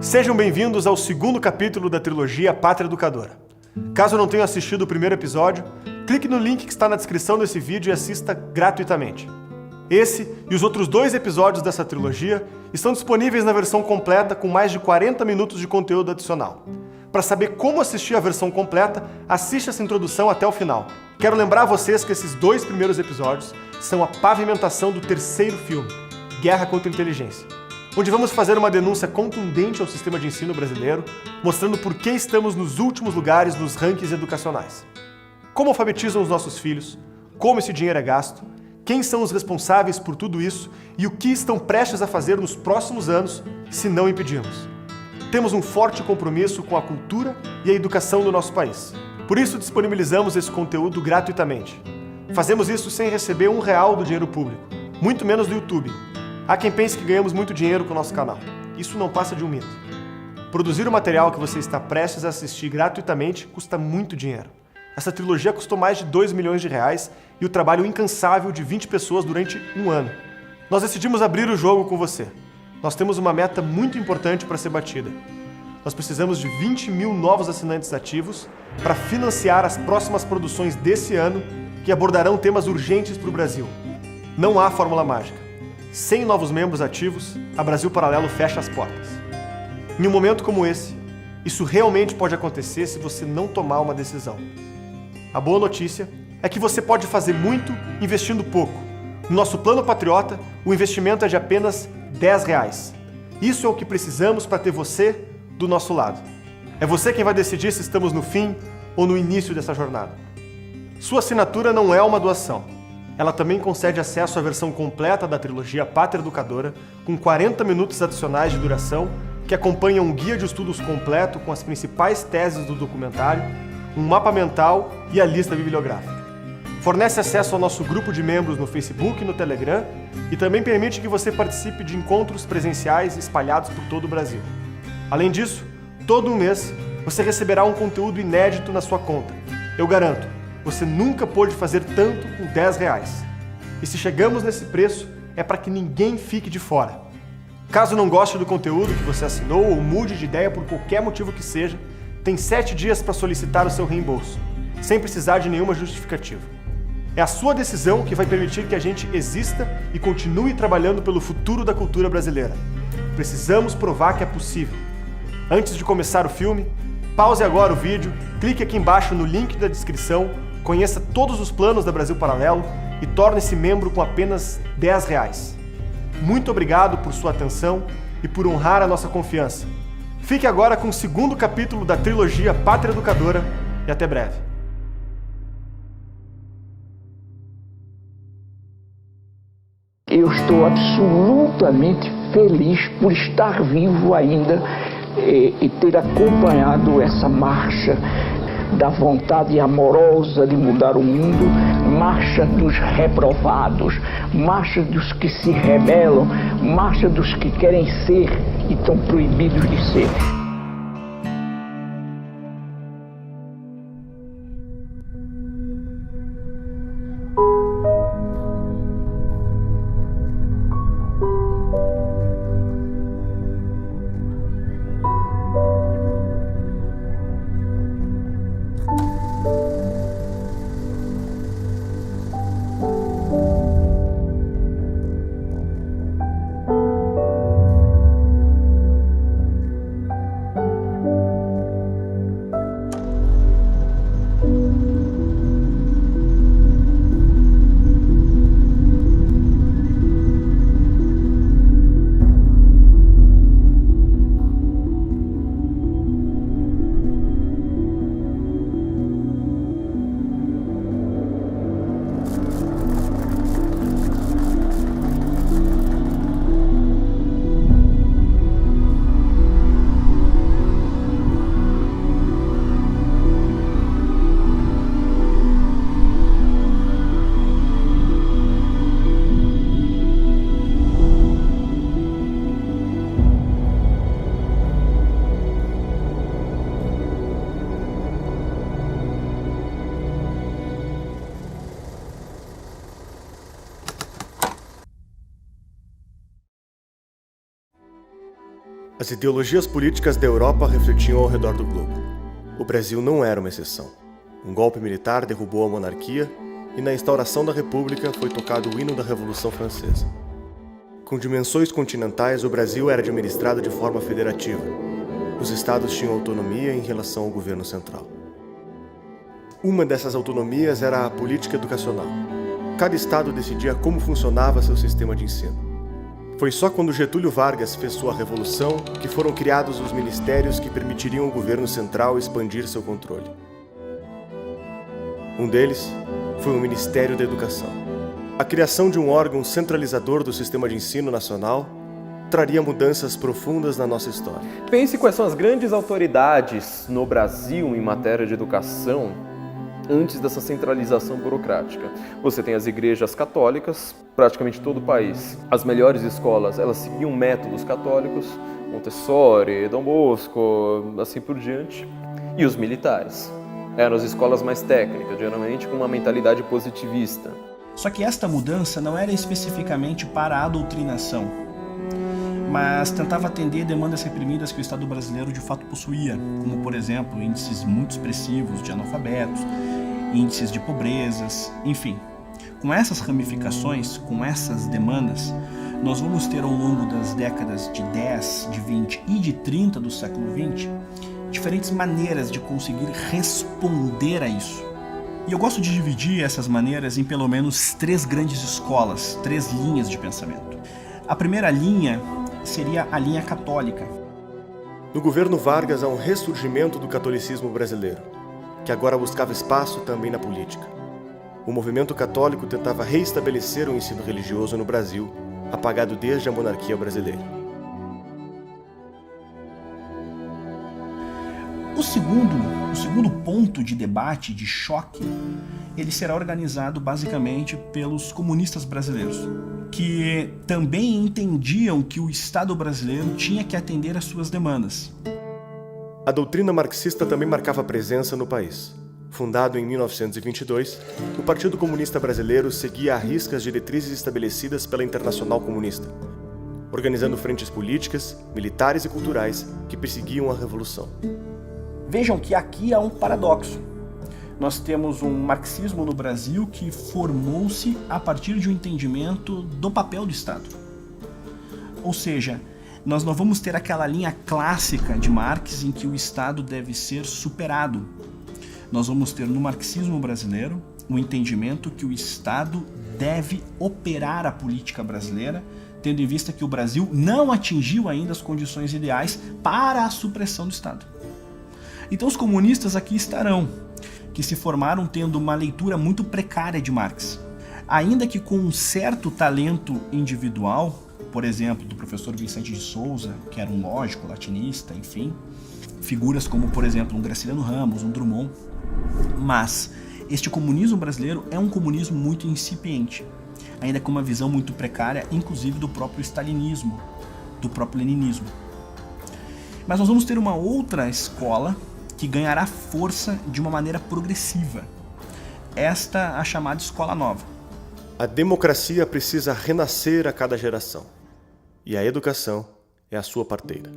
Sejam bem-vindos ao segundo capítulo da trilogia Pátria Educadora. Caso não tenham assistido o primeiro episódio, clique no link que está na descrição desse vídeo e assista gratuitamente. Esse e os outros 2 episódios dessa trilogia estão disponíveis na versão completa com mais de 40 minutos de conteúdo adicional. Para saber como assistir a versão completa, assiste essa introdução até o final. Quero lembrar vocês que esses 2 primeiros episódios são a pavimentação do terceiro filme, Guerra contra a Inteligência, onde vamos fazer uma denúncia contundente ao sistema de ensino brasileiro, mostrando por que estamos nos últimos lugares nos rankings educacionais. Como alfabetizam os nossos filhos, como esse dinheiro é gasto, quem são os responsáveis por tudo isso e o que estão prestes a fazer nos próximos anos se não impedirmos. Temos um forte compromisso com a cultura e a educação do nosso país. Por isso disponibilizamos esse conteúdo gratuitamente. Fazemos isso sem receber R$1 do dinheiro público, muito menos do YouTube. Há quem pense que ganhamos muito dinheiro com o nosso canal. Isso não passa de um mito. Produzir o material que você está prestes a assistir gratuitamente custa muito dinheiro. Essa trilogia custou mais de R$2 milhões e o trabalho incansável de 20 pessoas durante um ano. Nós decidimos abrir o jogo com você. Nós temos uma meta muito importante para ser batida. Nós precisamos de 20 mil novos assinantes ativos para financiar as próximas produções desse ano que abordarão temas urgentes para o Brasil. Não há fórmula mágica. Sem novos membros ativos, a Brasil Paralelo fecha as portas. Em um momento como esse, isso realmente pode acontecer se você não tomar uma decisão. A boa notícia é que você pode fazer muito investindo pouco. No nosso Plano Patriota, o investimento é de apenas R$10. Isso é o que precisamos para ter você do nosso lado. É você quem vai decidir se estamos no fim ou no início dessa jornada. Sua assinatura não é uma doação. Ela também concede acesso à versão completa da trilogia Pátria Educadora, com 40 minutos adicionais de duração, que acompanha um guia de estudos completo com as principais teses do documentário, um mapa mental e a lista bibliográfica. Fornece acesso ao nosso grupo de membros no Facebook e no Telegram e também permite que você participe de encontros presenciais espalhados por todo o Brasil. Além disso, todo um mês você receberá um conteúdo inédito na sua conta. Eu garanto, você nunca pôde fazer tanto com R$10. E se chegamos nesse preço, é para que ninguém fique de fora. Caso não goste do conteúdo que você assinou ou mude de ideia por qualquer motivo que seja, tem 7 dias para solicitar o seu reembolso, sem precisar de nenhuma justificativa. É a sua decisão que vai permitir que a gente exista e continue trabalhando pelo futuro da cultura brasileira. Precisamos provar que é possível. Antes de começar o filme, pause agora o vídeo, clique aqui embaixo no link da descrição, conheça todos os planos da Brasil Paralelo e torne-se membro com apenas R$10. Muito obrigado por sua atenção e por honrar a nossa confiança. Fique agora com o segundo capítulo da trilogia Pátria Educadora e até breve. Eu estou absolutamente feliz por estar vivo ainda e ter acompanhado essa marcha da vontade amorosa de mudar o mundo, marcha dos reprovados, marcha dos que se rebelam, marcha dos que querem ser e estão proibidos de ser. As ideologias políticas da Europa refletiam ao redor do globo. O Brasil não era uma exceção. Um golpe militar derrubou a monarquia e na instauração da República foi tocado o hino da Revolução Francesa. Com dimensões continentais, o Brasil era administrado de forma federativa. Os estados tinham autonomia em relação ao governo central. Uma dessas autonomias era a política educacional. Cada estado decidia como funcionava seu sistema de ensino. Foi só quando Getúlio Vargas fez sua revolução que foram criados os ministérios que permitiriam ao governo central expandir seu controle. Um deles foi o Ministério da Educação. A criação de um órgão centralizador do sistema de ensino nacional traria mudanças profundas na nossa história. Pense quais são as grandes autoridades no Brasil em matéria de educação antes dessa centralização burocrática. Você tem as igrejas católicas, praticamente todo o país. As melhores escolas, elas seguiam métodos católicos, Montessori, Dom Bosco, assim por diante. E os militares. Eram as escolas mais técnicas, geralmente com uma mentalidade positivista. Só que esta mudança não era especificamente para a doutrinação, mas tentava atender demandas reprimidas que o Estado brasileiro de fato possuía, como, por exemplo, índices muito expressivos de analfabetos, índices de pobrezas, enfim. Com essas ramificações, com essas demandas, nós vamos ter ao longo das décadas de 10, de 20 e de 30 do século XX, diferentes maneiras de conseguir responder a isso. E eu gosto de dividir essas maneiras em pelo menos 3 grandes escolas, 3 linhas de pensamento. A primeira linha seria a linha católica. No governo Vargas há um ressurgimento do catolicismo brasileiro, que agora buscava espaço também na política. O movimento católico tentava reestabelecer o ensino religioso no Brasil, apagado desde a monarquia brasileira. O segundo ponto de debate, de choque, ele será organizado basicamente pelos comunistas brasileiros, que também entendiam que o Estado brasileiro tinha que atender às suas demandas. A doutrina marxista também marcava presença no país. Fundado em 1922, o Partido Comunista Brasileiro seguia à risca as diretrizes estabelecidas pela Internacional Comunista, organizando frentes políticas, militares e culturais que perseguiam a Revolução. Vejam que aqui há um paradoxo. Nós temos um marxismo no Brasil que formou-se a partir de um entendimento do papel do Estado. Ou seja, nós não vamos ter aquela linha clássica de Marx em que o Estado deve ser superado. Nós vamos ter no marxismo brasileiro o entendimento que o Estado deve operar a política brasileira, tendo em vista que o Brasil não atingiu ainda as condições ideais para a supressão do Estado. Então os comunistas aqui estarão, que se formaram tendo uma leitura muito precária de Marx. Ainda que com um certo talento individual, por exemplo, do professor Vicente de Souza, que era um lógico, latinista, enfim, figuras como, por exemplo, um Graciliano Ramos, um Drummond. Mas este comunismo brasileiro é um comunismo muito incipiente, ainda com uma visão muito precária, inclusive do próprio stalinismo, do próprio leninismo. Mas nós vamos ter uma outra escola que ganhará força de uma maneira progressiva. Esta a chamada Escola Nova. A democracia precisa renascer a cada geração, e a educação é a sua parteira.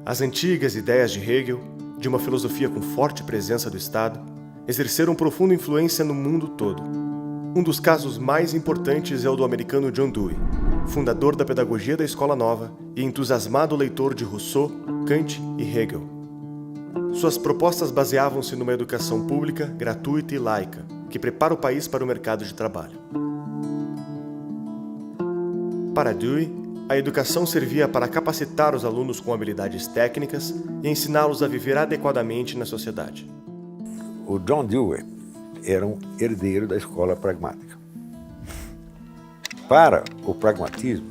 As antigas ideias de Hegel, de uma filosofia com forte presença do Estado, exerceram profunda influência no mundo todo. Um dos casos mais importantes é o do americano John Dewey, fundador da pedagogia da Escola Nova e entusiasmado leitor de Rousseau, Kant e Hegel. Suas propostas baseavam-se numa educação pública, gratuita e laica, que prepara o país para o mercado de trabalho. Para Dewey, a educação servia para capacitar os alunos com habilidades técnicas e ensiná-los a viver adequadamente na sociedade. O John Dewey era um herdeiro da escola pragmática. Para o pragmatismo,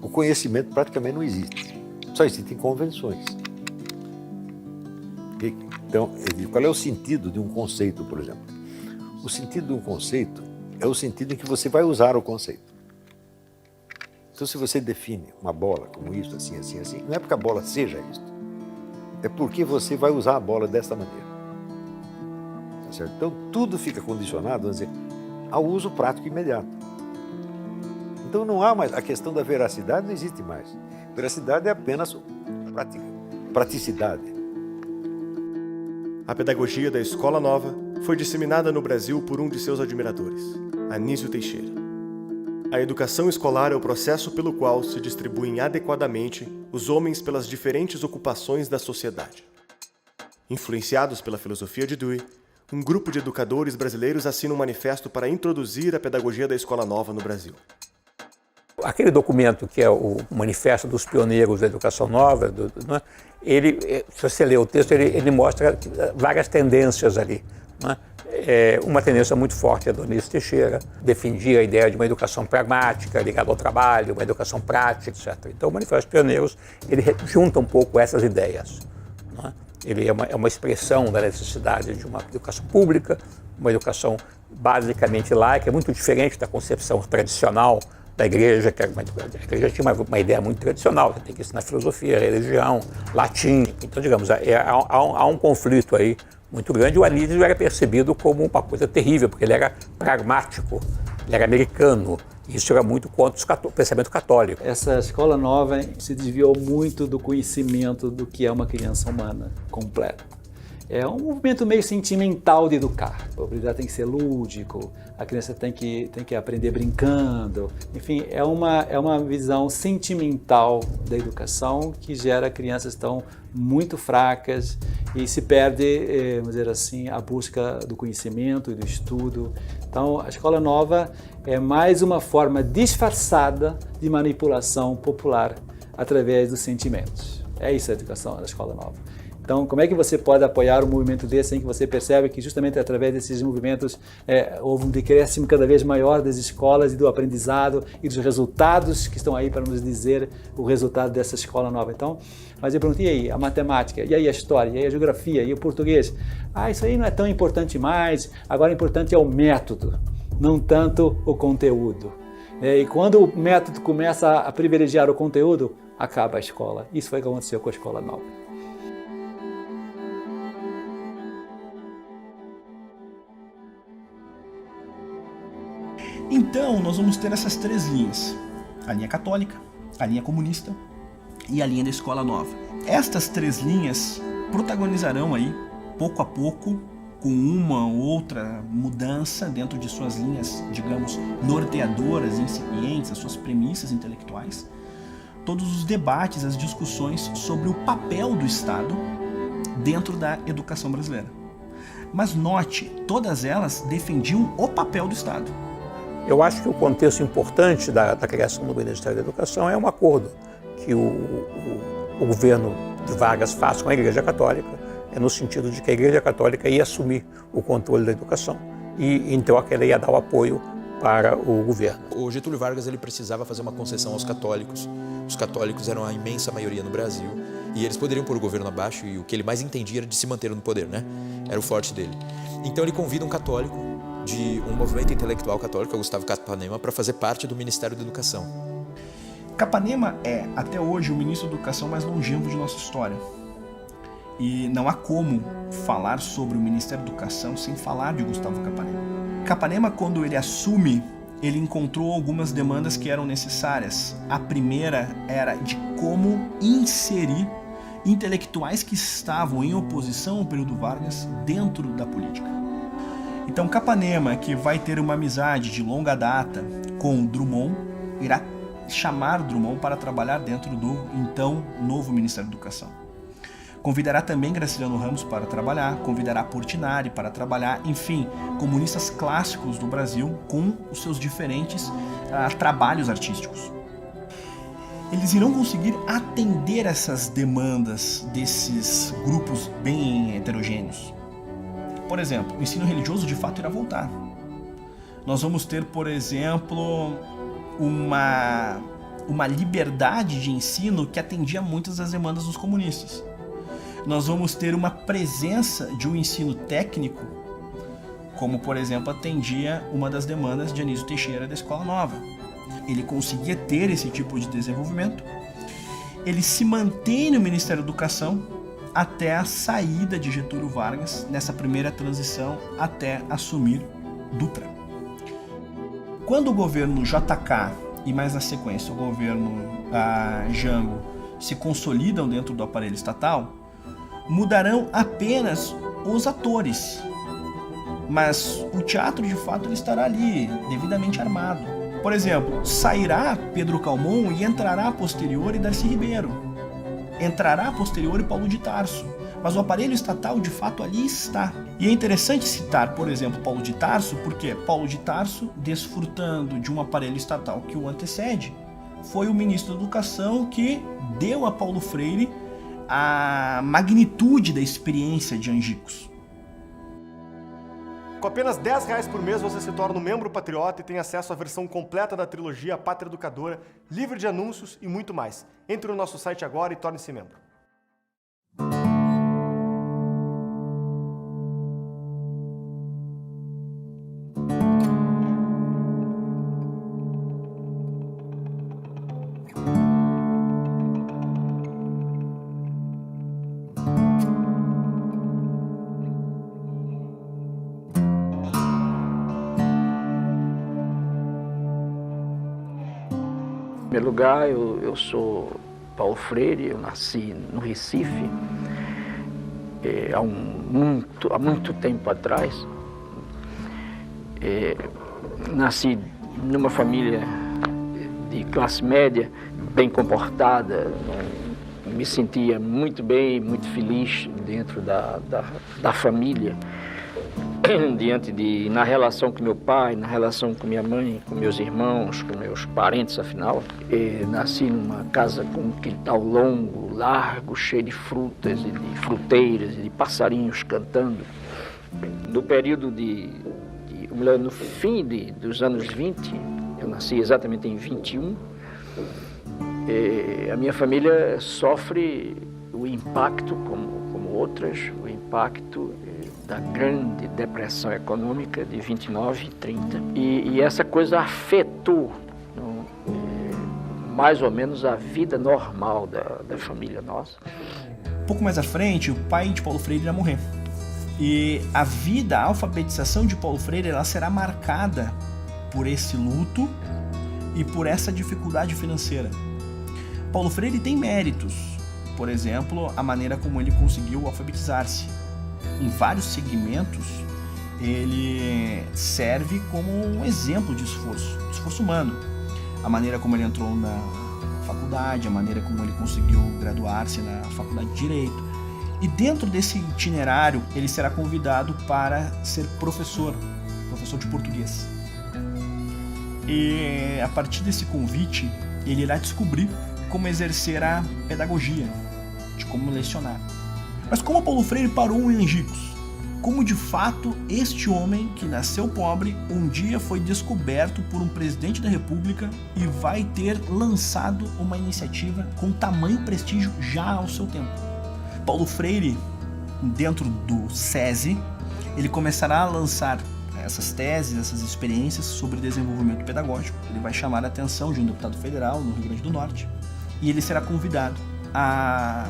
o conhecimento praticamente não existe. Só existem convenções. Então, qual é o sentido de um conceito, por exemplo? O sentido de um conceito é o sentido em que você vai usar o conceito. Então, se você define uma bola como isso, assim, assim, assim, não é porque a bola seja isso. É porque você vai usar a bola desta maneira. Tá certo? Então, tudo fica condicionado, vamos dizer, ao uso prático imediato. Então não há mais, a questão da veracidade não existe mais. Veracidade é apenas praticidade. A pedagogia da Escola Nova foi disseminada no Brasil por um de seus admiradores, Anísio Teixeira. A educação escolar é o processo pelo qual se distribuem adequadamente os homens pelas diferentes ocupações da sociedade. Influenciados pela filosofia de Dewey, um grupo de educadores brasileiros assina um manifesto para introduzir a pedagogia da Escola Nova no Brasil. Aquele documento que é o Manifesto dos Pioneiros da Educação Nova, ele, se você ler o texto, ele mostra várias tendências ali. Uma tendência muito forte é do Anísio Teixeira, defendia a ideia de uma educação pragmática, ligada ao trabalho, uma educação prática, etc. Então o Manifesto dos Pioneiros, ele junta um pouco essas ideias. Ele é uma expressão da necessidade de uma educação pública, uma educação basicamente laica, muito diferente da concepção tradicional da igreja, que a igreja tinha uma ideia muito tradicional, você tem que ensinar filosofia, religião, latim. Então, digamos, há um conflito aí muito grande. O Anísio era percebido como uma coisa terrível, porque ele era pragmático, ele era americano. Isso era muito contra o pensamento católico. Essa escola nova se desviou muito do conhecimento do que é uma criança humana completa. É um movimento meio sentimental de educar. O aprendizado tem que ser lúdico, a criança tem que aprender brincando. Enfim, é uma visão sentimental da educação que gera crianças tão muito fracas e se perde, vamos dizer assim, a busca do conhecimento e do estudo. Então, a escola nova é mais uma forma disfarçada de manipulação popular através dos sentimentos. É isso a educação da escola nova. Então, como é que você pode apoiar um movimento desse em que você percebe que justamente através desses movimentos houve um decréscimo cada vez maior das escolas e do aprendizado e dos resultados que estão aí para nos dizer o resultado dessa escola nova. Então, mas eu perguntei, e aí, a matemática, e aí a história, e aí a geografia, e o português? Isso aí não é tão importante mais, agora o importante é o método, não tanto o conteúdo. E quando o método começa a privilegiar o conteúdo, acaba a escola. Isso foi o que aconteceu com a escola nova. Então, nós vamos ter essas três linhas. A linha católica, a linha comunista e a linha da escola nova. Estas três linhas protagonizarão aí, pouco a pouco, com uma ou outra mudança dentro de suas linhas, digamos, norteadoras, incipientes, as suas premissas intelectuais, todos os debates, as discussões sobre o papel do Estado dentro da educação brasileira. Mas note, todas elas defendiam o papel do Estado. Eu acho que o contexto importante da criação do Ministério da Educação é um acordo que o governo de Vargas faz com a Igreja Católica, no sentido de que a Igreja Católica ia assumir o controle da educação e então ela ia dar o apoio para o governo. O Getúlio Vargas ele precisava fazer uma concessão aos católicos. Os católicos eram a imensa maioria no Brasil e eles poderiam pôr o governo abaixo e o que ele mais entendia era de se manter no poder, né? Era o forte dele. Então ele convida um católico de um movimento intelectual católico, Gustavo Capanema, para fazer parte do Ministério da Educação. Capanema é, até hoje, o ministro da Educação mais longevo de nossa história. E não há como falar sobre o Ministério da Educação sem falar de Gustavo Capanema. Capanema, quando ele assume, ele encontrou algumas demandas que eram necessárias. A primeira era de como inserir intelectuais que estavam em oposição ao período Vargas dentro da política. Então Capanema, que vai ter uma amizade de longa data com Drummond, irá chamar Drummond para trabalhar dentro do então novo Ministério da Educação. Convidará também Graciliano Ramos para trabalhar, convidará Portinari para trabalhar, enfim, comunistas clássicos do Brasil com os seus diferentes trabalhos artísticos. Eles irão conseguir atender essas demandas desses grupos bem heterogêneos. Por exemplo, o ensino religioso de fato irá voltar. Nós vamos ter, por exemplo, uma liberdade de ensino que atendia muitas das demandas dos comunistas. Nós vamos ter uma presença de um ensino técnico, como, por exemplo, atendia uma das demandas de Anísio Teixeira da Escola Nova. Ele conseguia ter esse tipo de desenvolvimento. Ele se mantém no Ministério da Educação até a saída de Getúlio Vargas, nessa primeira transição, até assumir Dutra. Quando o governo JK e mais na sequência o governo Jango se consolidam dentro do aparelho estatal, mudarão apenas os atores. Mas o teatro, de fato, ele estará ali, devidamente armado. Por exemplo, sairá Pedro Calmon e entrará a posteriori Darcy Ribeiro. Entrará a posteriori Paulo de Tarso. Mas o aparelho estatal, de fato, ali está. E é interessante citar, por exemplo, Paulo de Tarso, porque Paulo de Tarso, desfrutando de um aparelho estatal que o antecede, foi o ministro da Educação que deu a Paulo Freire a magnitude da experiência de Angicos. Com apenas R$10 por mês você se torna um membro patriota e tem acesso à versão completa da trilogia Pátria Educadora, livre de anúncios e muito mais. Entre no nosso site agora e torne-se membro. Em primeiro lugar, eu sou Paulo Freire, eu nasci no Recife há muito tempo atrás. Nasci numa família de classe média, bem comportada, me sentia muito bem, muito feliz dentro da família. Na relação com meu pai, na relação com minha mãe, com meus irmãos, com meus parentes, afinal. Nasci numa casa com um quintal longo, largo, cheio de frutas e de fruteiras e de passarinhos cantando. No período no fim dos anos 20, eu nasci exatamente em 21, a minha família sofre o impacto, como outras, o impacto da grande depressão econômica de 29 e 30. E essa coisa afetou mais ou menos a vida normal da família nossa. Um pouco mais à frente, o pai de Paulo Freire irá morrer. E a alfabetização de Paulo Freire, ela será marcada por esse luto e por essa dificuldade financeira. Paulo Freire tem méritos, por exemplo, a maneira como ele conseguiu alfabetizar-se. Em vários segmentos, ele serve como um exemplo de esforço humano. A maneira como ele entrou na faculdade, a maneira como ele conseguiu graduar-se na faculdade de Direito. E dentro desse itinerário, ele será convidado para ser professor de português. E a partir desse convite, ele irá descobrir como exercer a pedagogia, de como lecionar. Mas como Paulo Freire parou em Angicos? Como de fato este homem que nasceu pobre um dia foi descoberto por um presidente da República e vai ter lançado uma iniciativa com tamanho prestígio já ao seu tempo. Paulo Freire, dentro do SESI, ele começará a lançar essas teses, essas experiências sobre desenvolvimento pedagógico. Ele vai chamar a atenção de um deputado federal no Rio Grande do Norte e ele será convidado a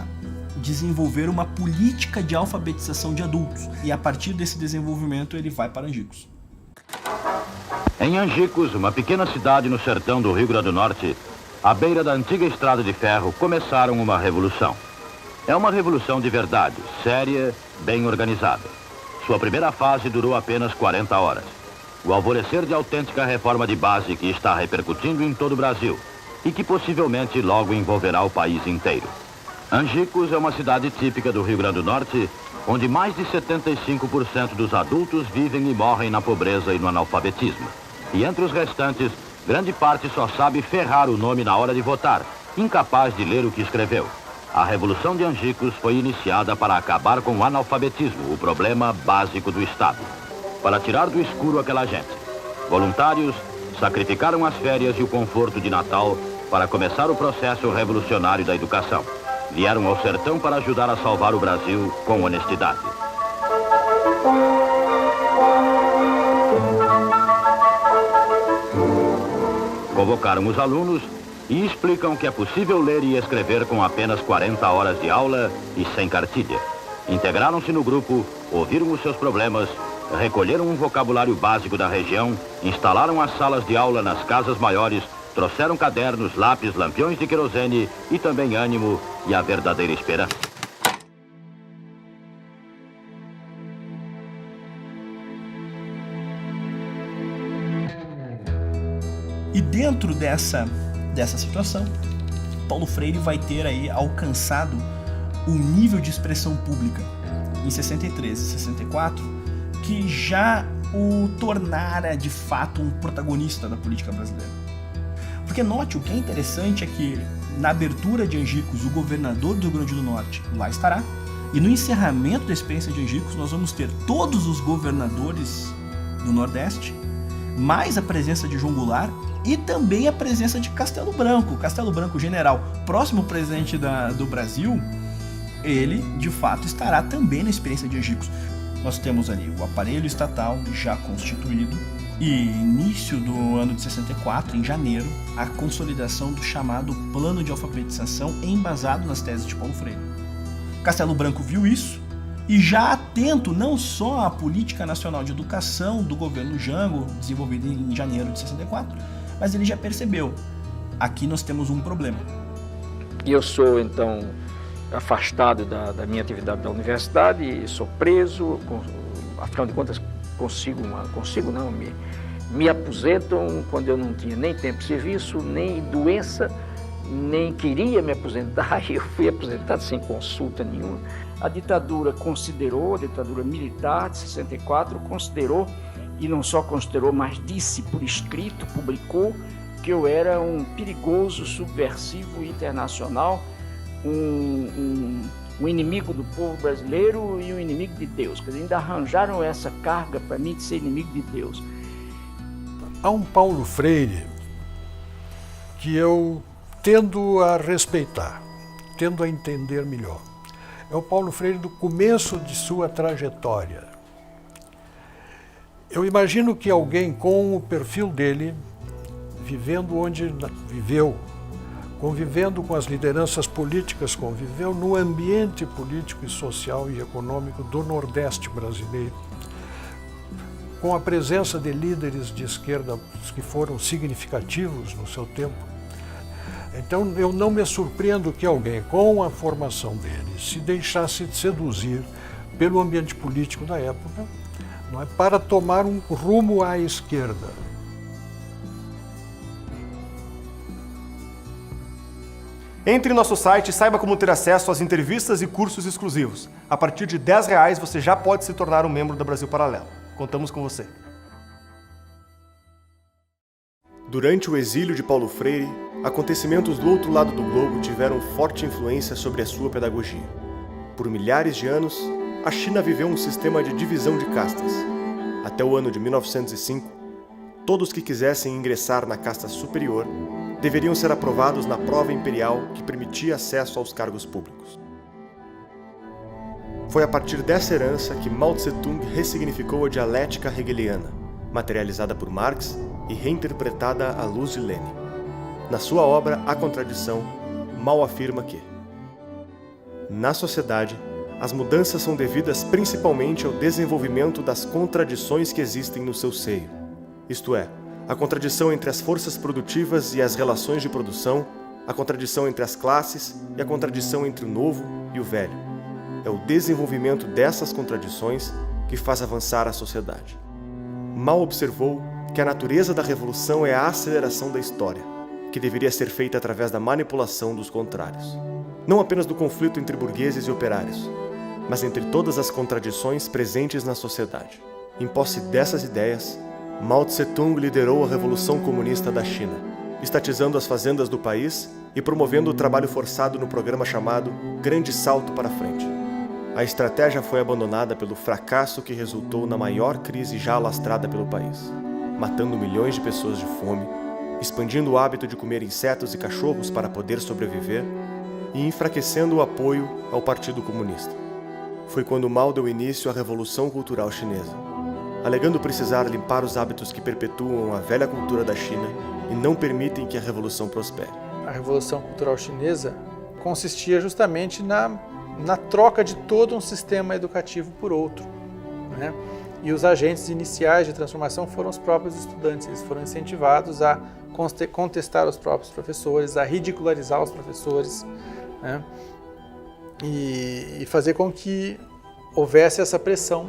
desenvolver uma política de alfabetização de adultos. E a partir desse desenvolvimento ele vai para Angicos. Em Angicos, uma pequena cidade no sertão do Rio Grande do Norte, à beira da antiga estrada de ferro, começaram uma revolução. É uma revolução de verdade, séria, bem organizada. Sua primeira fase durou apenas 40 horas. O alvorecer de autêntica reforma de base que está repercutindo em todo o Brasil e que possivelmente logo envolverá o país inteiro. Angicos é uma cidade típica do Rio Grande do Norte, onde mais de 75% dos adultos vivem e morrem na pobreza e no analfabetismo. E entre os restantes, grande parte só sabe ferrar o nome na hora de votar, incapaz de ler o que escreveu. A Revolução de Angicos foi iniciada para acabar com o analfabetismo, o problema básico do Estado. Para tirar do escuro aquela gente, voluntários sacrificaram as férias e o conforto de Natal para começar o processo revolucionário da educação. Vieram ao sertão para ajudar a salvar o Brasil com honestidade. Convocaram os alunos e explicam que é possível ler e escrever com apenas 40 horas de aula e sem cartilha. Integraram-se no grupo, ouviram os seus problemas, recolheram um vocabulário básico da região, instalaram as salas de aula nas casas maiores Trouxeram cadernos, lápis, lampiões de querosene e também ânimo e a verdadeira esperança. E dentro dessa situação, Paulo Freire vai ter aí alcançado o nível de expressão pública em 63 e 64, que já o tornara de fato um protagonista da política brasileira. Porque note, o que é interessante é que na abertura de Angicos, o governador do Rio Grande do Norte lá estará, e no encerramento da experiência de Angicos nós vamos ter todos os governadores do Nordeste, mais a presença de João Goulart e também a presença de Castelo Branco, general, próximo presidente do Brasil. Ele, de fato, estará também na experiência de Angicos. Nós temos ali o aparelho estatal já constituído e início do ano de 64, em janeiro, a consolidação do chamado Plano de Alfabetização embasado nas teses de Paulo Freire. Castelo Branco viu isso e já atento não só à Política Nacional de Educação do governo Jango, desenvolvida em janeiro de 64, mas ele já percebeu, aqui nós temos um problema. E eu sou, então, afastado da minha atividade da universidade, sou preso, afinal de contas me aposentam quando eu não tinha nem tempo de serviço, nem doença, nem queria me aposentar, e eu fui aposentado sem consulta nenhuma. A ditadura considerou, a ditadura militar de 64, considerou, e não só considerou, mas disse por escrito, publicou, que eu era um perigoso subversivo internacional, um inimigo do povo brasileiro e um inimigo de Deus. Quer dizer, ainda arranjaram essa carga para mim de ser inimigo de Deus. Há um Paulo Freire que eu tendo a respeitar, tendo a entender melhor. É o Paulo Freire do começo de sua trajetória. Eu imagino que alguém com o perfil dele, vivendo onde viveu, convivendo com as lideranças políticas, conviveu no ambiente político e social e econômico do Nordeste brasileiro, com a presença de líderes de esquerda que foram significativos no seu tempo. Então eu não me surpreendo que alguém com a formação dele se deixasse seduzir pelo ambiente político da época, não é, para tomar um rumo à esquerda. Entre em nosso site e saiba como ter acesso às entrevistas e cursos exclusivos. A partir de R$10 você já pode se tornar um membro da Brasil Paralelo. Contamos com você. Durante o exílio de Paulo Freire, acontecimentos do outro lado do globo tiveram forte influência sobre a sua pedagogia. Por milhares de anos, a China viveu um sistema de divisão de castas. Até o ano de 1905, todos que quisessem ingressar na casta superior deveriam ser aprovados na prova imperial que permitia acesso aos cargos públicos. Foi a partir dessa herança que Mao Tse-tung ressignificou a dialética hegeliana, materializada por Marx e reinterpretada à luz de Lenin. Na sua obra A Contradição, Mao afirma que, na sociedade, as mudanças são devidas principalmente ao desenvolvimento das contradições que existem no seu seio, isto é, a contradição entre as forças produtivas e as relações de produção, a contradição entre as classes e a contradição entre o novo e o velho. É o desenvolvimento dessas contradições que faz avançar a sociedade. Mao observou que a natureza da revolução é a aceleração da história, que deveria ser feita através da manipulação dos contrários. Não apenas do conflito entre burgueses e operários, mas entre todas as contradições presentes na sociedade. Em posse dessas ideias, Mao Tse-tung liderou a Revolução Comunista da China, estatizando as fazendas do país e promovendo o trabalho forçado no programa chamado Grande Salto para Frente. A estratégia foi abandonada pelo fracasso que resultou na maior crise já alastrada pelo país, matando milhões de pessoas de fome, expandindo o hábito de comer insetos e cachorros para poder sobreviver e enfraquecendo o apoio ao Partido Comunista. Foi quando Mao deu início à Revolução Cultural Chinesa, alegando precisar limpar os hábitos que perpetuam a velha cultura da China e não permitem que a revolução prospere. A Revolução Cultural Chinesa consistia justamente na troca de todo um sistema educativo por outro, né? E os agentes iniciais de transformação foram os próprios estudantes. Eles foram incentivados a contestar os próprios professores, a ridicularizar os professores, né? E fazer com que houvesse essa pressão,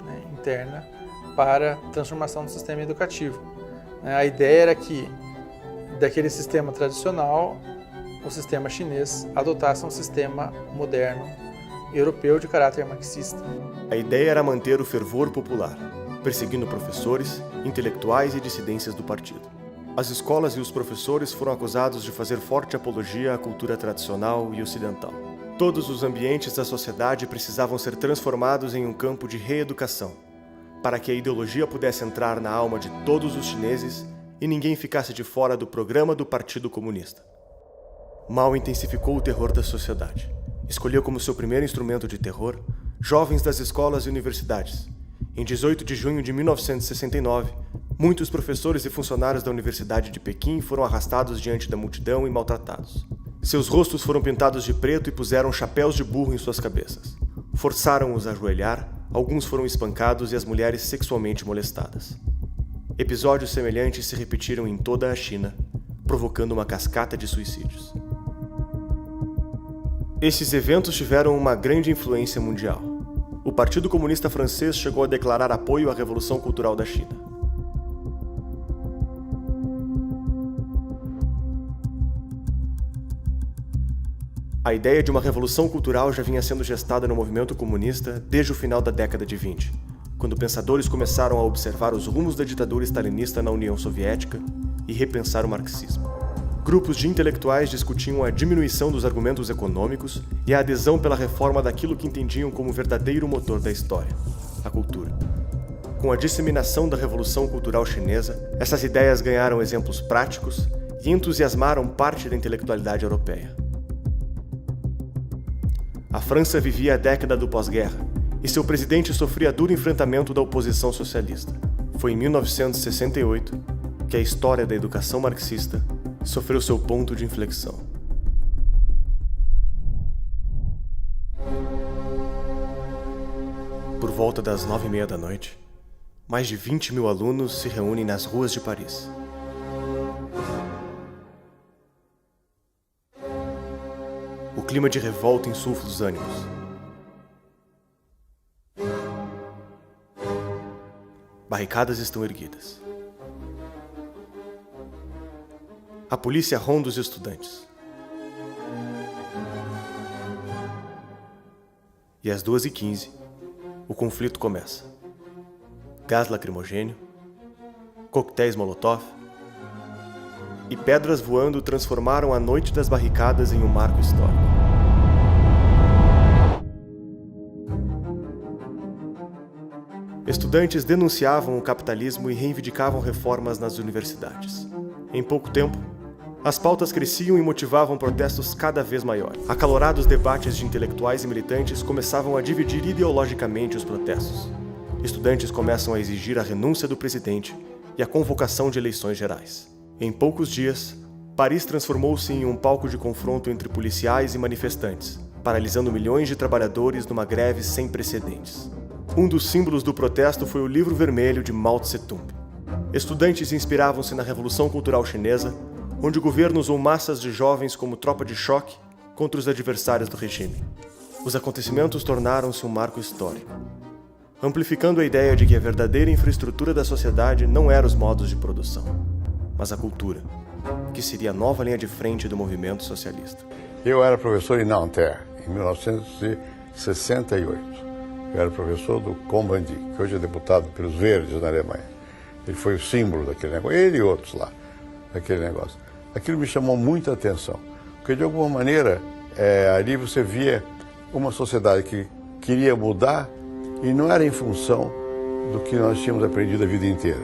né, interna para a transformação do sistema educativo. A ideia era que, daquele sistema tradicional, o sistema chinês adotasse um sistema moderno, europeu de caráter marxista. A ideia era manter o fervor popular, perseguindo professores, intelectuais e dissidências do partido. As escolas e os professores foram acusados de fazer forte apologia à cultura tradicional e ocidental. Todos os ambientes da sociedade precisavam ser transformados em um campo de reeducação, para que a ideologia pudesse entrar na alma de todos os chineses e ninguém ficasse de fora do programa do Partido Comunista. Mao intensificou o terror da sociedade. Escolheu como seu primeiro instrumento de terror jovens das escolas e universidades. Em 18 de junho de 1969, muitos professores e funcionários da Universidade de Pequim foram arrastados diante da multidão e maltratados. Seus rostos foram pintados de preto e puseram chapéus de burro em suas cabeças. Forçaram-os a ajoelhar, alguns foram espancados e as mulheres sexualmente molestadas. Episódios semelhantes se repetiram em toda a China, provocando uma cascata de suicídios. Esses eventos tiveram uma grande influência mundial. O Partido Comunista Francês chegou a declarar apoio à Revolução Cultural da China. A ideia de uma revolução cultural já vinha sendo gestada no movimento comunista desde o final da década de 20, quando pensadores começaram a observar os rumos da ditadura stalinista na União Soviética e repensar o marxismo. Grupos de intelectuais discutiam a diminuição dos argumentos econômicos e a adesão pela reforma daquilo que entendiam como verdadeiro motor da história, a cultura. Com a disseminação da Revolução Cultural Chinesa, essas ideias ganharam exemplos práticos e entusiasmaram parte da intelectualidade europeia. A França vivia a década do pós-guerra e seu presidente sofria duro enfrentamento da oposição socialista. Foi em 1968 que a história da educação marxista sofreu seu ponto de inflexão. Por volta das 9h30 da noite, mais de 20 mil alunos se reúnem nas ruas de Paris. O clima de revolta insufla os ânimos. Barricadas estão erguidas. A polícia ronda os estudantes. E às 2h15, o conflito começa. Gás lacrimogêneo, coquetéis Molotov e pedras voando transformaram a noite das barricadas em um marco histórico. Estudantes denunciavam o capitalismo e reivindicavam reformas nas universidades. Em pouco tempo, as pautas cresciam e motivavam protestos cada vez maiores. Acalorados debates de intelectuais e militantes começavam a dividir ideologicamente os protestos. Estudantes começam a exigir a renúncia do presidente e a convocação de eleições gerais. Em poucos dias, Paris transformou-se em um palco de confronto entre policiais e manifestantes, paralisando milhões de trabalhadores numa greve sem precedentes. Um dos símbolos do protesto foi o Livro Vermelho de Mao Tse-tung. Estudantes inspiravam-se na Revolução Cultural Chinesa, onde o governo usou massas de jovens como tropa de choque contra os adversários do regime. Os acontecimentos tornaram-se um marco histórico, amplificando a ideia de que a verdadeira infraestrutura da sociedade não era os modos de produção, mas a cultura, que seria a nova linha de frente do movimento socialista. Eu era professor em Nanterre, em 1968. Eu era professor do Combandi, que hoje é deputado pelos Verdes na Alemanha. Ele foi o símbolo daquele negócio, ele e outros lá, daquele negócio. Aquilo me chamou muita atenção, porque de alguma maneira ali você via uma sociedade que queria mudar e não era em função do que nós tínhamos aprendido a vida inteira,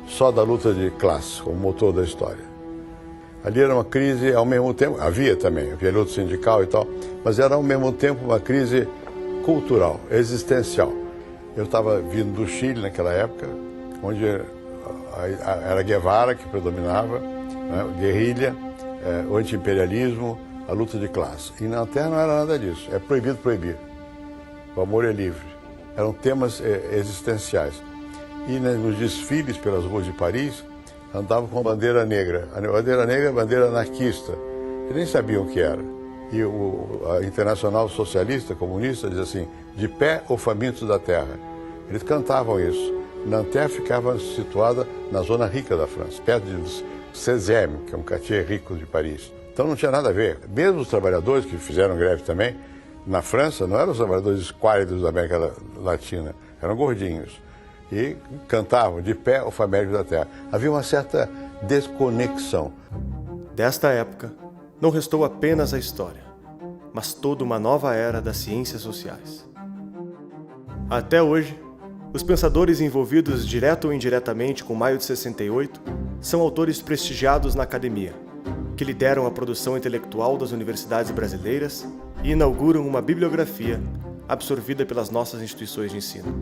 só da luta de classe, como motor da história. Ali era uma crise, ao mesmo tempo, havia luta sindical e tal, mas era ao mesmo tempo uma crise cultural, existencial. Eu estava vindo do Chile naquela época, onde era Guevara que predominava, né, guerrilha, o anti-imperialismo, a luta de classe. E na Terra não era nada disso, é proibido proibir. O amor é livre. eram temas existenciais. E nos desfiles pelas ruas de Paris, andavam com a bandeira negra. A bandeira negra é a bandeira anarquista. Eles nem sabiam o que era. E a Internacional Socialista Comunista diz assim, de pé ou famintos da terra. Eles cantavam isso. Nanterre ficava situada na zona rica da França, perto de Sezème, que é um quartier rico de Paris. Então não tinha nada a ver. Mesmo os trabalhadores que fizeram greve também, na França, não eram os trabalhadores esquálidos da América Latina, eram gordinhos. E cantavam de pé ou famintos da terra. Havia uma certa desconexão. Desta época, não restou apenas a história, mas toda uma nova era das ciências sociais. Até hoje, os pensadores envolvidos direto ou indiretamente com Maio de 68 são autores prestigiados na academia, que lideram a produção intelectual das universidades brasileiras e inauguram uma bibliografia absorvida pelas nossas instituições de ensino.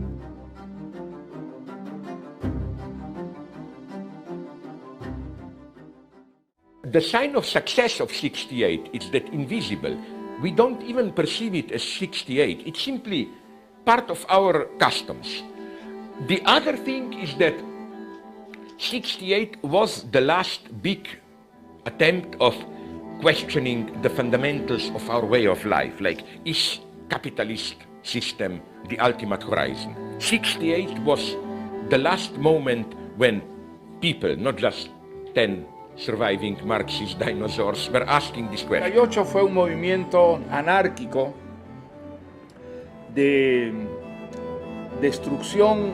The sign of success of 68 is that invisible. We don't even perceive it as 68. It's simply part of our customs. The other thing is that 68 was the last big attempt of questioning the fundamentals of our way of life, like, is capitalist system the ultimate horizon? 68 was the last moment when people, not just 10 surviving Marxist dinosaurs, were asking this question. 68 fue un movimiento anárquico de destrucción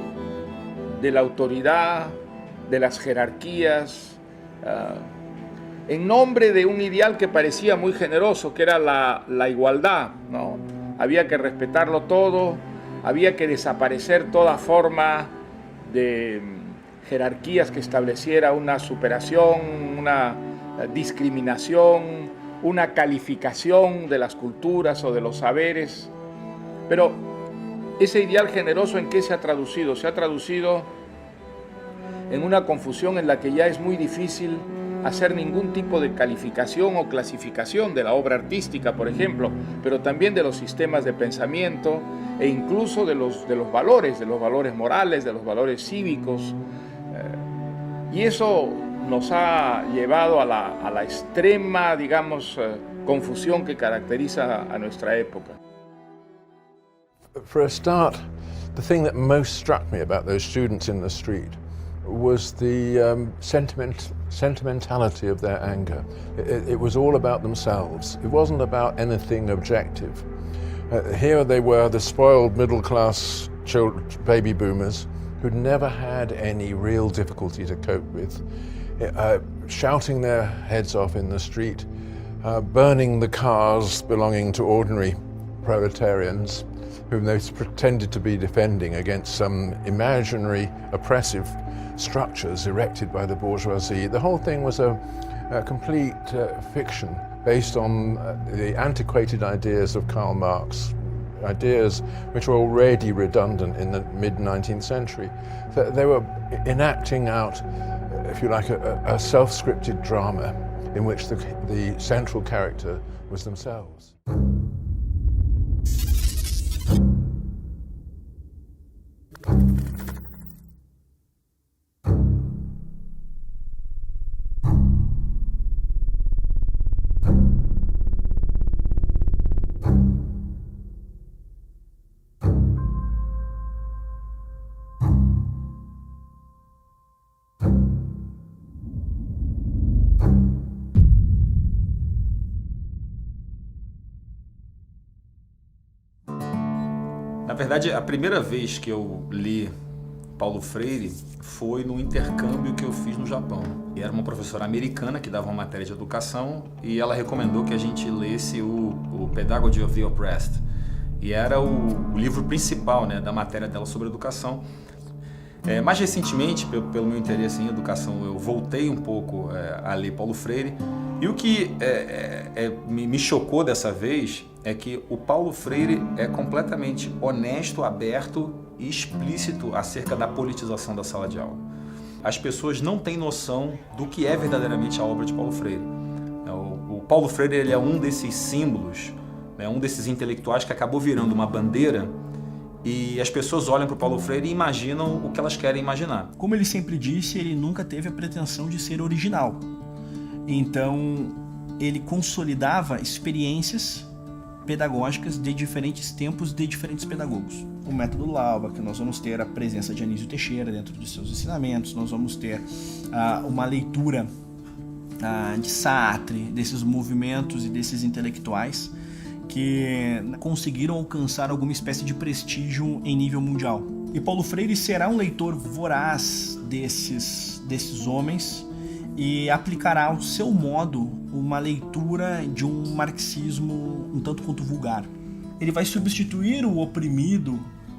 de la autoridad, de las jerarquías, en nombre de un ideal que parecía muy generoso, que era la igualdad, ¿no? Había que respetarlo todo, había que desaparecer toda forma de jerarquías que estableciera una superación, una discriminación, una calificación de las culturas o de los saberes. Pero ese ideal generoso, ¿en qué se ha traducido? Se ha traducido en una confusión en la que ya es muy difícil hacer ningún tipo de calificación o clasificación de la obra artística, por ejemplo, pero también de los sistemas de pensamiento e incluso de los valores morales, de los valores cívicos. Y eso nos ha llevado a la extrema, digamos, confusión que caracteriza a nuestra época. For a start, the thing that most struck me about those students in the street was the sentimentality of their anger. It was all about themselves. It wasn't about anything objective. Here they were, the spoiled middle-class baby boomers who'd never had any real difficulty to cope with, shouting their heads off in the street, burning the cars belonging to ordinary proletarians whom they pretended to be defending against some imaginary oppressive structures erected by the bourgeoisie. The whole thing was a complete fiction based on the antiquated ideas of Karl Marx, ideas which were already redundant in the mid-19th century. They were enacting out, if you like, a self-scripted drama in which the central character was themselves. Na verdade, a primeira vez que eu li Paulo Freire foi no intercâmbio que eu fiz no Japão. E era uma professora americana que dava uma matéria de educação e ela recomendou que a gente lesse o Pedagogy of the Oppressed. E era o livro principal, né, da matéria dela sobre educação. Mais recentemente, pelo meu interesse em educação, eu voltei um pouco a ler Paulo Freire. E o que me chocou dessa vez é que o Paulo Freire é completamente honesto, aberto e explícito acerca da politização da sala de aula. As pessoas não têm noção do que é verdadeiramente a obra de Paulo Freire. O Paulo Freire ele é um desses símbolos, né, um desses intelectuais que acabou virando uma bandeira e as pessoas olham para o Paulo Freire e imaginam o que elas querem imaginar. Como ele sempre disse, ele nunca teve a pretensão de ser original. Então, ele consolidava experiências pedagógicas de diferentes tempos, de diferentes pedagogos. O método Lauba, que nós vamos ter a presença de Anísio Teixeira dentro de seus ensinamentos, nós vamos ter uma leitura de Sartre, desses movimentos e desses intelectuais que conseguiram alcançar alguma espécie de prestígio em nível mundial. E Paulo Freire será um leitor voraz desses homens e aplicará ao seu modo uma leitura de um marxismo um tanto quanto vulgar. Ele vai substituir o oprimido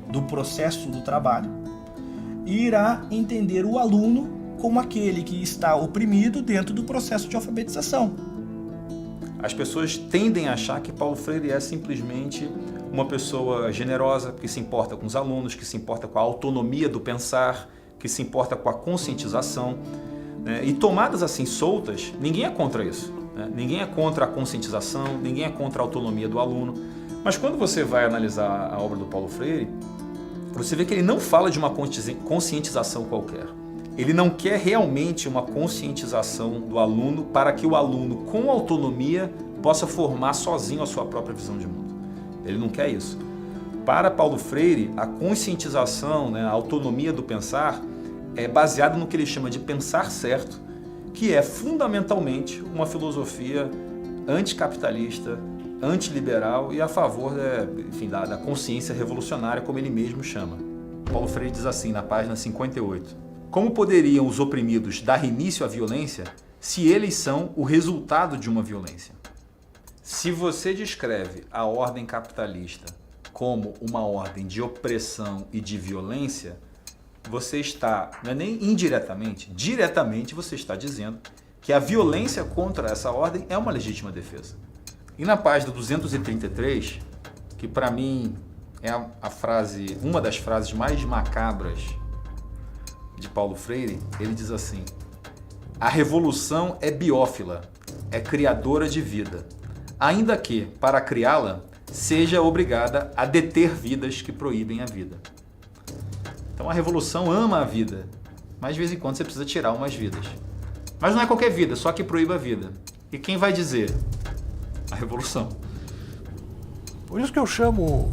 do processo do trabalho e irá entender o aluno como aquele que está oprimido dentro do processo de alfabetização. As pessoas tendem a achar que Paulo Freire é simplesmente uma pessoa generosa, que se importa com os alunos, que se importa com a autonomia do pensar, que se importa com a conscientização, né? E tomadas assim soltas, ninguém é contra isso, né? Ninguém é contra a conscientização, ninguém é contra a autonomia do aluno. Mas quando você vai analisar a obra do Paulo Freire, você vê que ele não fala de uma conscientização qualquer. Ele não quer realmente uma conscientização do aluno para que o aluno, com autonomia, possa formar sozinho a sua própria visão de mundo. Ele não quer isso. Para Paulo Freire, a conscientização, né, a autonomia do pensar, é baseada no que ele chama de pensar certo, que é fundamentalmente uma filosofia anticapitalista, antiliberal e a favor da consciência revolucionária, como ele mesmo chama. Paulo Freire diz assim, na página 58, como poderiam os oprimidos dar início à violência se eles são o resultado de uma violência? Se você descreve a ordem capitalista como uma ordem de opressão e de violência, você está, não é nem indiretamente, diretamente você está dizendo que a violência contra essa ordem é uma legítima defesa. E na página 233, que para mim é uma das frases mais macabras de Paulo Freire, ele diz assim: a revolução é biófila, é criadora de vida, ainda que, para criá-la, seja obrigada a deter vidas que proíbem a vida. Então a revolução ama a vida, mas de vez em quando você precisa tirar umas vidas. Mas não é qualquer vida, só que proíba a vida. E quem vai dizer? A revolução. Por isso que eu chamo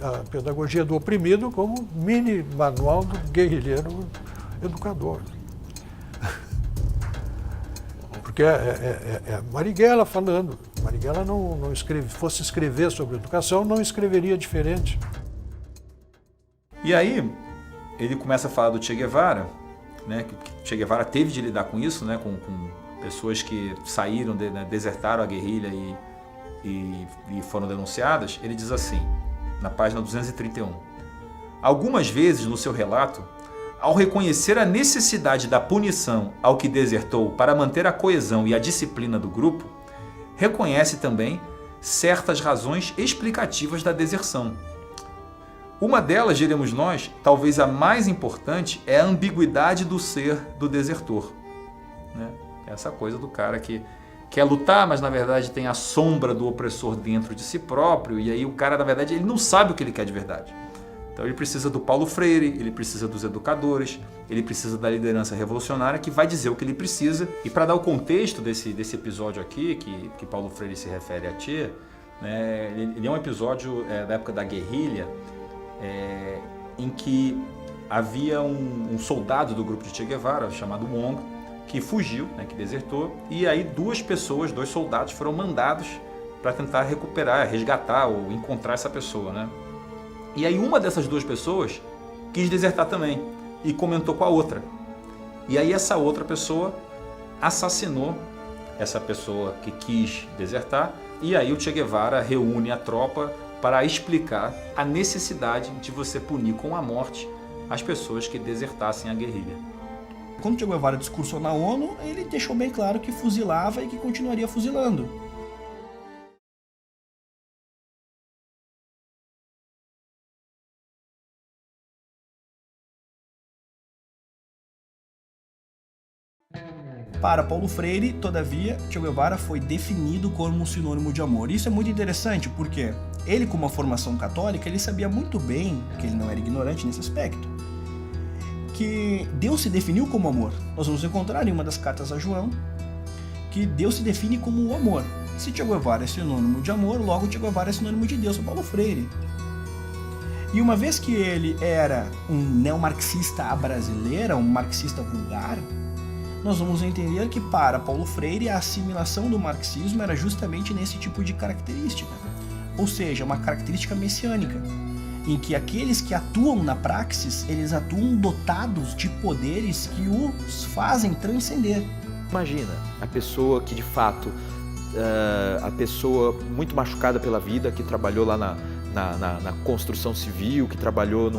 a pedagogia do oprimido como mini manual do guerrilheiro educador. Porque é Marighella falando. Marighella não escreve, fosse escrever sobre educação, não escreveria diferente. E aí, ele começa a falar do Che Guevara, né, que Che Guevara teve de lidar com isso, né, com pessoas que saíram, desertaram a guerrilha e foram denunciadas. Ele diz assim, na página 231, algumas vezes no seu relato, ao reconhecer a necessidade da punição ao que desertou para manter a coesão e a disciplina do grupo, reconhece também certas razões explicativas da deserção. Uma delas, diremos nós, talvez a mais importante, é a ambiguidade do ser do desertor, né? Essa coisa do cara que quer lutar, mas na verdade tem a sombra do opressor dentro de si próprio, e aí o cara, na verdade, ele não sabe o que ele quer de verdade. Então ele precisa do Paulo Freire, ele precisa dos educadores, ele precisa da liderança revolucionária que vai dizer o que ele precisa. E para dar o contexto desse episódio aqui, que Paulo Freire se refere a Che, né, ele é um episódio da época da guerrilha, em que havia um soldado do grupo de Che Guevara, chamado Mongo, que fugiu, né, que desertou, e aí dois soldados foram mandados para tentar recuperar, resgatar ou encontrar essa pessoa, né? E aí uma dessas duas pessoas quis desertar também e comentou com a outra. E aí essa outra pessoa assassinou essa pessoa que quis desertar, e aí o Che Guevara reúne a tropa para explicar a necessidade de você punir com a morte as pessoas que desertassem a guerrilha. Quando Che Guevara discursou na ONU, ele deixou bem claro que fuzilava e que continuaria fuzilando. Para Paulo Freire, todavia, Che Guevara foi definido como um sinônimo de amor. Isso é muito interessante porque ele com uma formação católica, ele sabia muito bem, que ele não era ignorante nesse aspecto, que Deus se definiu como amor. Nós vamos encontrar em uma das cartas a João que Deus se define como o amor. Se Che Guevara é sinônimo de amor, logo Che Guevara é sinônimo de Deus, Paulo Freire. E uma vez que ele era um neomarxista à brasileira, um marxista vulgar, nós vamos entender que para Paulo Freire a assimilação do marxismo era justamente nesse tipo de característica, ou seja, uma característica messiânica, em que aqueles que atuam na praxis, eles atuam dotados de poderes que os fazem transcender. Imagina a pessoa que de fato, a pessoa muito machucada pela vida, que trabalhou lá na construção civil, que trabalhou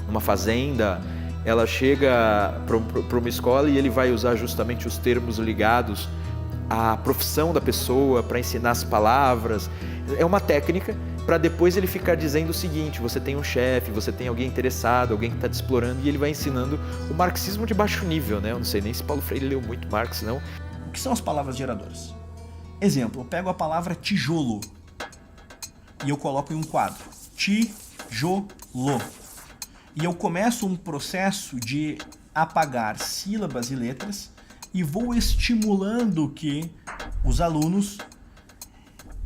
numa fazenda, ela chega para uma escola e ele vai usar justamente os termos ligados à profissão da pessoa para ensinar as palavras. É uma técnica para depois ele ficar dizendo o seguinte: você tem um chefe, você tem alguém interessado, alguém que está te explorando, e ele vai ensinando o marxismo de baixo nível, né? Eu não sei nem se Paulo Freire leu muito Marx, não. O que são as palavras geradoras? Exemplo, eu pego a palavra tijolo e eu coloco em um quadro. Tijolo. E eu começo um processo de apagar sílabas e letras e vou estimulando que os alunos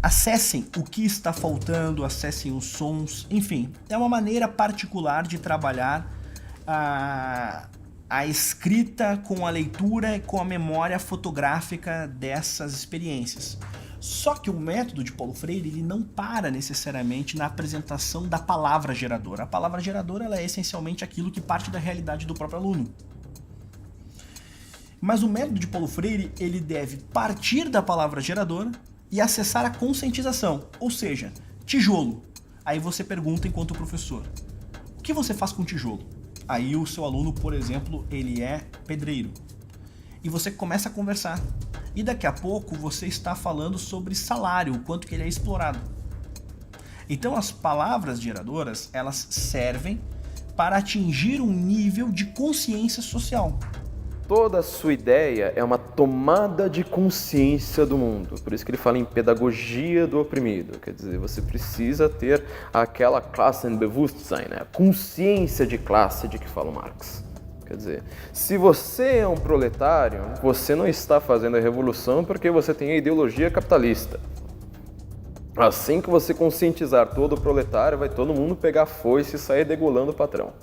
acessem o que está faltando, acessem os sons, enfim. É uma maneira particular de trabalhar a escrita com a leitura e com a memória fotográfica dessas experiências. Só que o método de Paulo Freire ele não para necessariamente na apresentação da palavra geradora. A palavra geradora ela é essencialmente aquilo que parte da realidade do próprio aluno. Mas o método de Paulo Freire ele deve partir da palavra geradora e acessar a conscientização, ou seja, tijolo. Aí você pergunta enquanto professor, o que você faz com tijolo? Aí o seu aluno, por exemplo, ele é pedreiro. E você começa a conversar. E daqui a pouco você está falando sobre salário, o quanto que ele é explorado. Então as palavras geradoras, elas servem para atingir um nível de consciência social. Toda a sua ideia é uma tomada de consciência do mundo. Por isso que ele fala em pedagogia do oprimido. Quer dizer, você precisa ter aquela Klassenbewusstsein, né? A consciência de classe de que fala o Marx. Quer dizer, se você é um proletário, você não está fazendo a revolução porque você tem a ideologia capitalista. Assim que você conscientizar todo o proletário, vai todo mundo pegar a foice e sair degolando o patrão.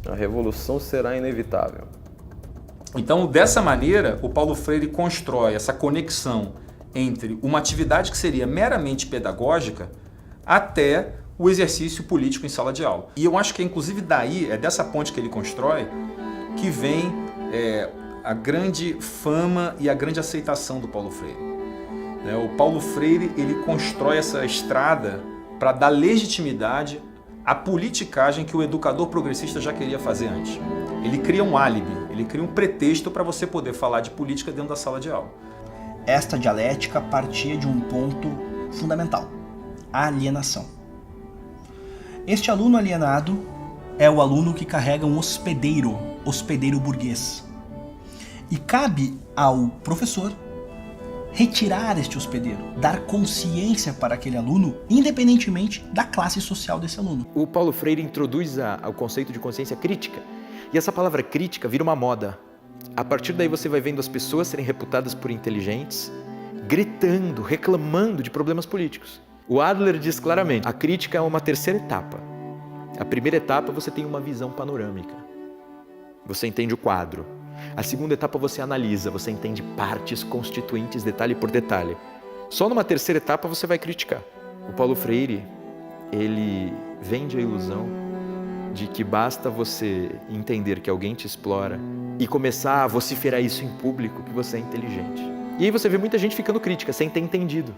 A revolução será inevitável. Então, dessa maneira, o Paulo Freire constrói essa conexão entre uma atividade que seria meramente pedagógica até o exercício político em sala de aula. E eu acho que, inclusive, daí, é dessa ponte que ele constrói, que vem a grande fama e a grande aceitação do Paulo Freire. O Paulo Freire ele constrói essa estrada para dar legitimidade à politicagem que o educador progressista já queria fazer antes. Ele cria um álibi, ele cria um pretexto para você poder falar de política dentro da sala de aula. Esta dialética partia de um ponto fundamental, a alienação. Este aluno alienado é o aluno que carrega um hospedeiro burguês. E cabe ao professor retirar este hospedeiro, dar consciência para aquele aluno, independentemente da classe social desse aluno. O Paulo Freire introduz o conceito de consciência crítica. E essa palavra crítica vira uma moda. A partir daí você vai vendo as pessoas serem reputadas por inteligentes, gritando, reclamando de problemas políticos. O Adler diz claramente, a crítica é uma terceira etapa. A primeira etapa você tem uma visão panorâmica. Você entende o quadro. A segunda etapa você analisa, você entende partes constituintes, detalhe por detalhe. Só numa terceira etapa você vai criticar. O Paulo Freire, ele vende a ilusão de que basta você entender que alguém te explora e começar a vociferar isso em público que você é inteligente. E aí você vê muita gente ficando crítica, sem ter entendido.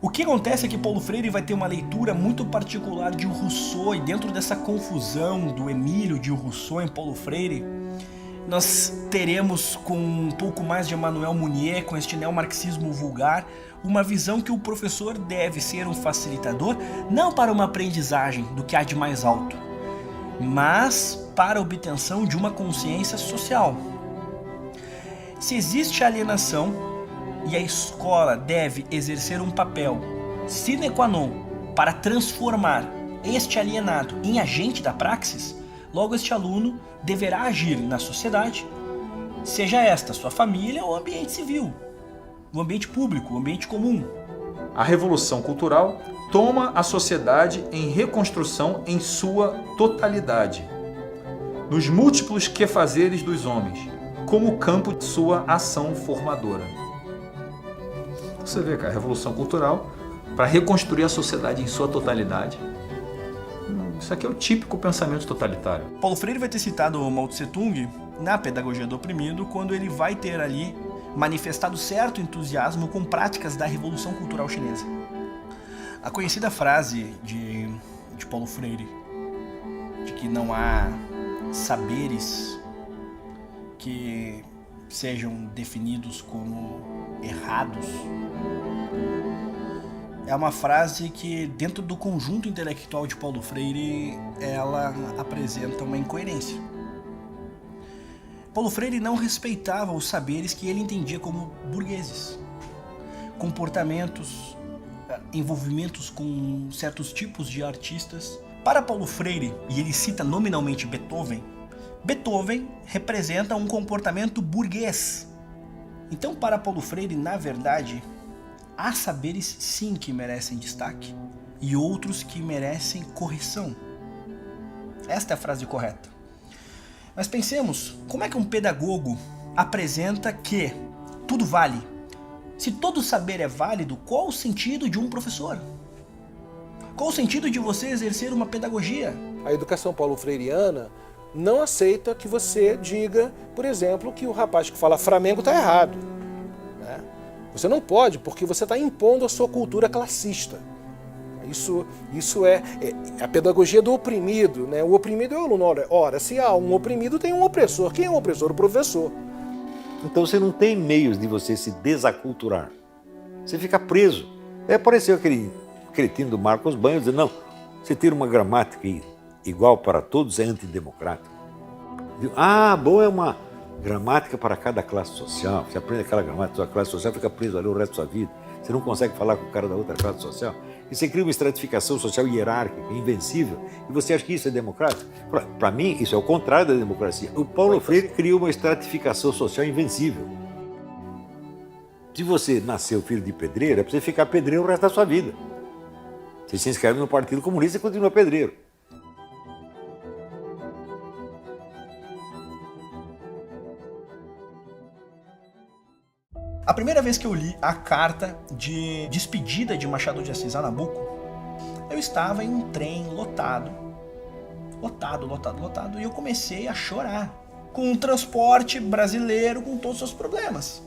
O que acontece é que Paulo Freire vai ter uma leitura muito particular de Rousseau, e dentro dessa confusão do Emílio de Rousseau em Paulo Freire, nós teremos, com um pouco mais de Emmanuel Mounier, com este neomarxismo vulgar, uma visão que o professor deve ser um facilitador, não para uma aprendizagem do que há de mais alto, mas para a obtenção de uma consciência social. Se existe alienação, e a escola deve exercer um papel sine qua non para transformar este alienado em agente da praxis, logo este aluno deverá agir na sociedade, seja esta sua família ou ambiente civil, o ambiente público, o ambiente comum. A revolução cultural toma a sociedade em reconstrução em sua totalidade, nos múltiplos quefazeres dos homens, como campo de sua ação formadora. Você vê que a revolução cultural, para reconstruir a sociedade em sua totalidade, isso aqui é o típico pensamento totalitário. Paulo Freire vai ter citado o Mao Tse Tung na Pedagogia do Oprimido, quando ele vai ter ali manifestado certo entusiasmo com práticas da Revolução Cultural Chinesa. A conhecida frase de Paulo Freire, de que não há saberes que sejam definidos como errados, é uma frase que, dentro do conjunto intelectual de Paulo Freire, ela apresenta uma incoerência. Paulo Freire não respeitava os saberes que ele entendia como burgueses. Comportamentos, envolvimentos com certos tipos de artistas. Para Paulo Freire, e ele cita nominalmente Beethoven, Beethoven representa um comportamento burguês. Então, para Paulo Freire, na verdade, há saberes sim que merecem destaque e outros que merecem correção. Esta é a frase correta. Mas pensemos, como é que um pedagogo apresenta que tudo vale? Se todo saber é válido, qual o sentido de um professor? Qual o sentido de você exercer uma pedagogia? A educação paulo-freiriana não aceita que você diga, por exemplo, que o rapaz que fala Flamengo está errado. Né? Você não pode, porque você está impondo a sua cultura classista. Isso é a pedagogia do oprimido. Né? O oprimido é o aluno. Ora, se há um oprimido, tem um opressor. Quem é o opressor? O professor. Então você não tem meios de você se desaculturar. Você fica preso. Apareceu aquele cretino do Marcos Banhos dizendo, não, você tira uma gramática igual para todos é antidemocrático. Bom, é uma gramática para cada classe social. Você aprende aquela gramática, sua classe social fica preso ali o resto da sua vida. Você não consegue falar com o cara da outra classe social. E você cria uma estratificação social hierárquica, invencível, e você acha que isso é democrático? Para mim, isso é o contrário da democracia. O Paulo Freire criou uma estratificação social invencível. Se você nasceu filho de pedreiro, é para você ficar pedreiro o resto da sua vida. Você se inscreve no Partido Comunista e continua pedreiro. A primeira vez que eu li a carta de despedida de Machado de Assis a Nabuco, eu estava em um trem lotado, e eu comecei a chorar. Com o transporte brasileiro, com todos os seus problemas.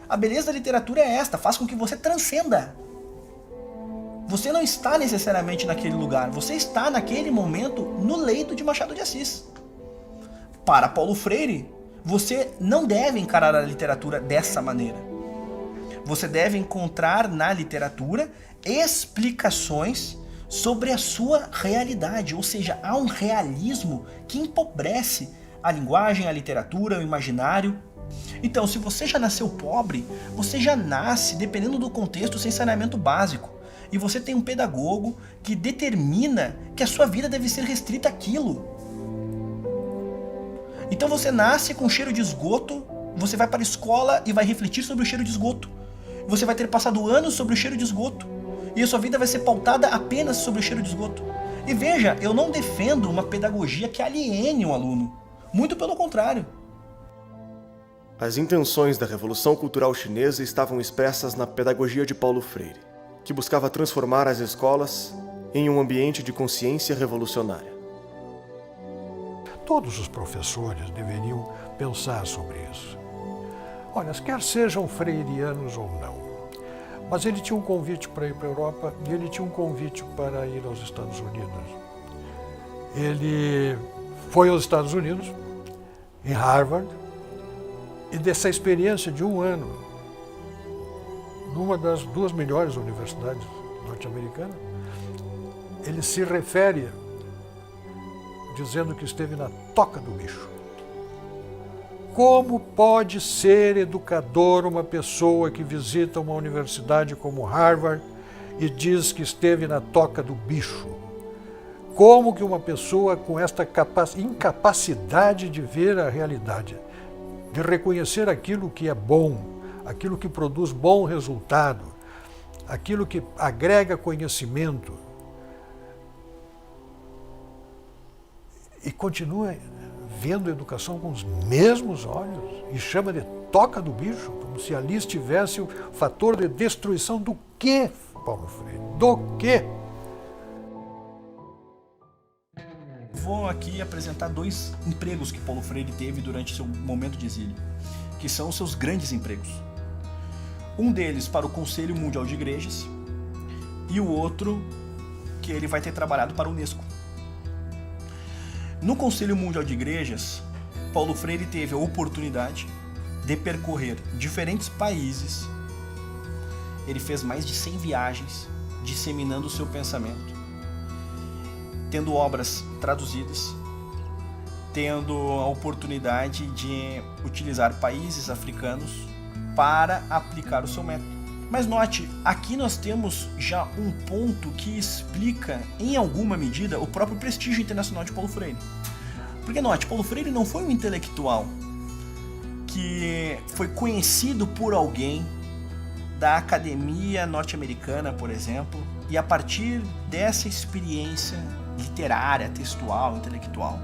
A beleza da literatura é esta, faz com que você transcenda. Você não está necessariamente naquele lugar, você está naquele momento no leito de Machado de Assis. Para Paulo Freire, você não deve encarar a literatura dessa maneira. Você deve encontrar na literatura explicações sobre a sua realidade, ou seja, há um realismo que empobrece a linguagem, a literatura, o imaginário. Então, se você já nasceu pobre, você já nasce, dependendo do contexto, sem saneamento básico. E você tem um pedagogo que determina que a sua vida deve ser restrita àquilo. Então você nasce com cheiro de esgoto, você vai para a escola e vai refletir sobre o cheiro de esgoto. Você vai ter passado anos sobre o cheiro de esgoto. E a sua vida vai ser pautada apenas sobre o cheiro de esgoto. E veja, eu não defendo uma pedagogia que aliene o aluno. Muito pelo contrário. As intenções da Revolução Cultural Chinesa estavam expressas na pedagogia de Paulo Freire, que buscava transformar as escolas em um ambiente de consciência revolucionária. Todos os professores deveriam pensar sobre isso. Olha, quer sejam freirianos ou não, mas ele tinha um convite para ir para a Europa e ele tinha um convite para ir aos Estados Unidos. Ele foi aos Estados Unidos, em Harvard, e dessa experiência de um ano, numa das 2 melhores universidades norte-americanas, ele se refere dizendo que esteve na toca do bicho. Como pode ser educador uma pessoa que visita uma universidade como Harvard e diz que esteve na toca do bicho. Como que uma pessoa com esta incapacidade de ver a realidade, de reconhecer aquilo que é bom, aquilo que produz bom resultado, aquilo que agrega conhecimento, e continua vendo a educação com os mesmos olhos e chama de toca do bicho, como se ali estivesse o fator de destruição do quê, Paulo Freire? Do quê? Vou aqui apresentar 2 empregos que Paulo Freire teve durante seu momento de exílio, que são os seus grandes empregos. Um deles para o Conselho Mundial de Igrejas e o outro que ele vai ter trabalhado para a Unesco. No Conselho Mundial de Igrejas, Paulo Freire teve a oportunidade de percorrer diferentes países. Ele fez mais de 100 viagens, disseminando o seu pensamento, tendo obras traduzidas, tendo a oportunidade de utilizar países africanos para aplicar o seu método. Mas note, aqui nós temos já um ponto que explica, em alguma medida, o próprio prestígio internacional de Paulo Freire. Porque note, Paulo Freire não foi um intelectual que foi conhecido por alguém da academia norte-americana, por exemplo, e a partir dessa experiência literária, textual, intelectual,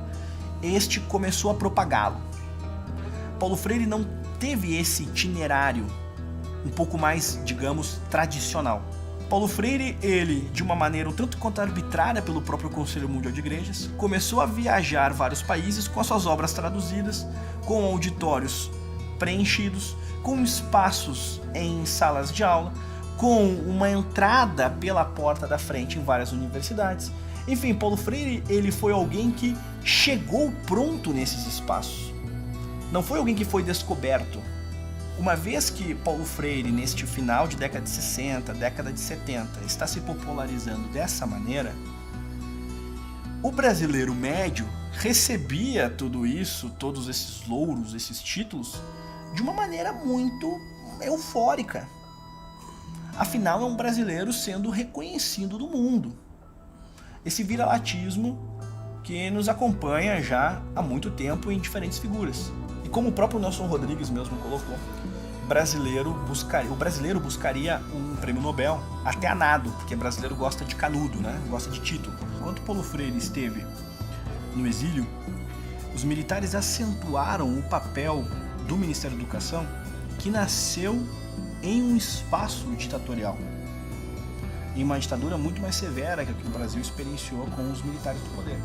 este começou a propagá-lo. Paulo Freire não teve esse itinerário um pouco mais, digamos, tradicional. Paulo Freire, ele, de uma maneira um tanto quanto arbitrária pelo próprio Conselho Mundial de Igrejas, começou a viajar vários países com as suas obras traduzidas, com auditórios preenchidos, com espaços em salas de aula, com uma entrada pela porta da frente em várias universidades. Enfim, Paulo Freire, ele foi alguém que chegou pronto nesses espaços. Não foi alguém que foi descoberto. Uma vez que Paulo Freire, neste final de década de 60, década de 70, está se popularizando dessa maneira, o brasileiro médio recebia tudo isso, todos esses louros, esses títulos, de uma maneira muito eufórica. Afinal, é um brasileiro sendo reconhecido do mundo. Esse viralatismo que nos acompanha já há muito tempo em diferentes figuras. E como o próprio Nelson Rodrigues mesmo colocou, o brasileiro buscaria um prêmio Nobel até a nado, porque brasileiro gosta de canudo, né? Gosta de título. Enquanto Paulo Freire esteve no exílio, os militares acentuaram o papel do Ministério da Educação, que nasceu em um espaço ditatorial, em uma ditadura muito mais severa que a que o Brasil experienciou com os militares do poder.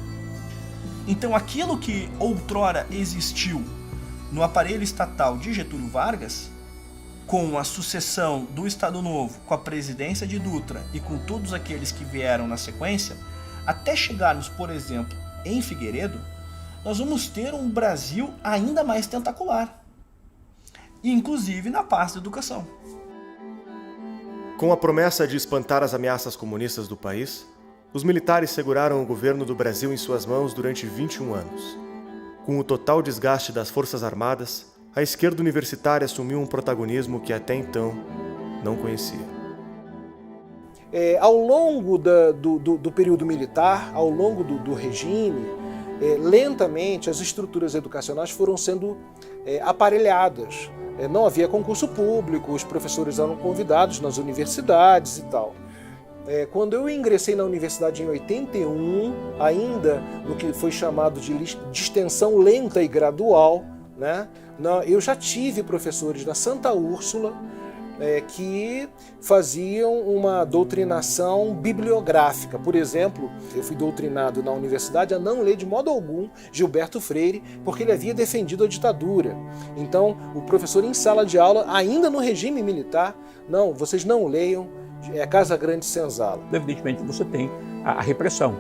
Então aquilo que outrora existiu no aparelho estatal de Getúlio Vargas, com a sucessão do Estado Novo, com a presidência de Dutra e com todos aqueles que vieram na sequência, até chegarmos, por exemplo, em Figueiredo, nós vamos ter um Brasil ainda mais tentacular, inclusive na parte da educação. Com a promessa de espantar as ameaças comunistas do país, os militares seguraram o governo do Brasil em suas mãos durante 21 anos. Com o total desgaste das Forças Armadas, a esquerda universitária assumiu um protagonismo que até então não conhecia. Ao longo do período militar, ao longo do regime, lentamente as estruturas educacionais foram sendo aparelhadas. Não havia concurso público, os professores eram convidados nas universidades e tal. Quando eu ingressei na universidade em 81, ainda no que foi chamado de extensão lenta e gradual, né, eu já tive professores na Santa Úrsula que faziam uma doutrinação bibliográfica. Por exemplo, eu fui doutrinado na universidade a não ler de modo algum Gilberto Freire, porque ele havia defendido a ditadura. Então, o professor em sala de aula, ainda no regime militar, não, vocês não leiam Casa Grande Senzala. Evidentemente, você tem a repressão.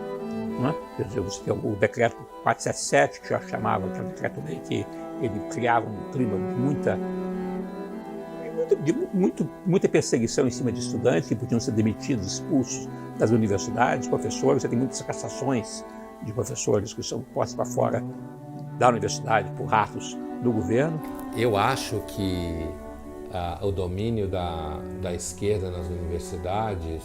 Não é? Quer dizer, você tem o decreto 477, que já chamava, que é um decreto-lei que ele criava um clima de muita perseguição em cima de estudantes que podiam ser demitidos, expulsos das universidades, professores. Você tem muitas cassações de professores que são postos para fora da universidade por ratos do governo. Eu acho que o domínio da esquerda nas universidades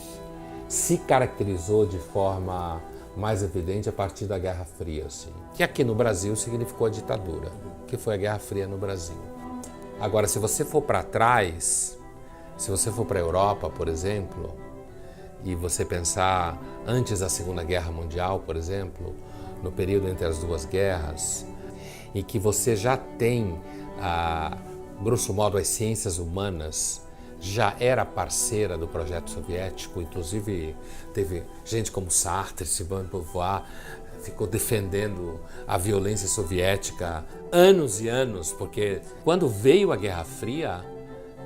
se caracterizou de forma mais evidente a partir da Guerra Fria, assim, que aqui no Brasil significou a ditadura, que foi a Guerra Fria no Brasil. Agora, se você for para trás, se você for para a Europa, por exemplo, e você pensar antes da Segunda Guerra Mundial, por exemplo, no período entre as duas guerras, em que você já tem, grosso modo, as ciências humanas, já era parceira do projeto soviético, inclusive teve gente como Sartre, Simone de Beauvoir, ficou defendendo a violência soviética anos e anos, porque quando veio a Guerra Fria,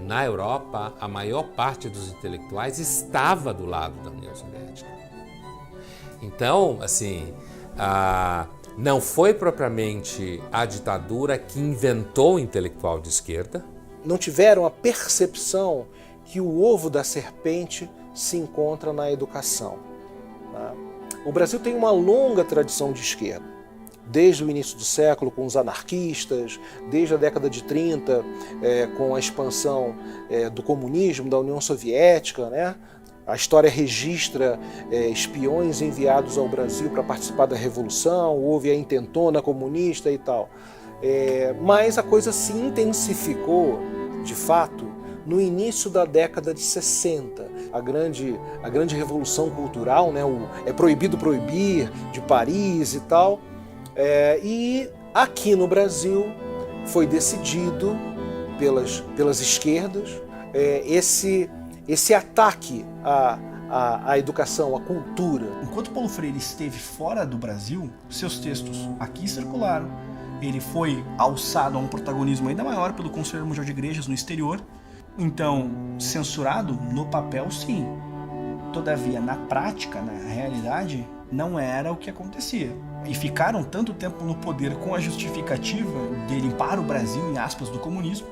na Europa, a maior parte dos intelectuais estava do lado da União Soviética. Então, assim, não foi propriamente a ditadura que inventou o intelectual de esquerda. Não tiveram a percepção que o ovo da serpente se encontra na educação. O Brasil tem uma longa tradição de esquerda, desde o início do século com os anarquistas, desde a década de 30 com a expansão do comunismo, da União Soviética, né? A história registra espiões enviados ao Brasil para participar da Revolução, houve a intentona comunista e tal. Mas a coisa se intensificou, de fato, no início da década de 60. A grande revolução cultural, né? É proibido proibir, de Paris e tal. E aqui no Brasil foi decidido pelas esquerdas esse ataque à educação, à cultura. Enquanto Paulo Freire esteve fora do Brasil, seus textos aqui circularam. Ele foi alçado a um protagonismo ainda maior pelo Conselho Mundial de Igrejas no exterior. Então, censurado no papel, sim. Todavia, na prática, na realidade, não era o que acontecia. E ficaram tanto tempo no poder com a justificativa de limpar o Brasil, em aspas, do comunismo,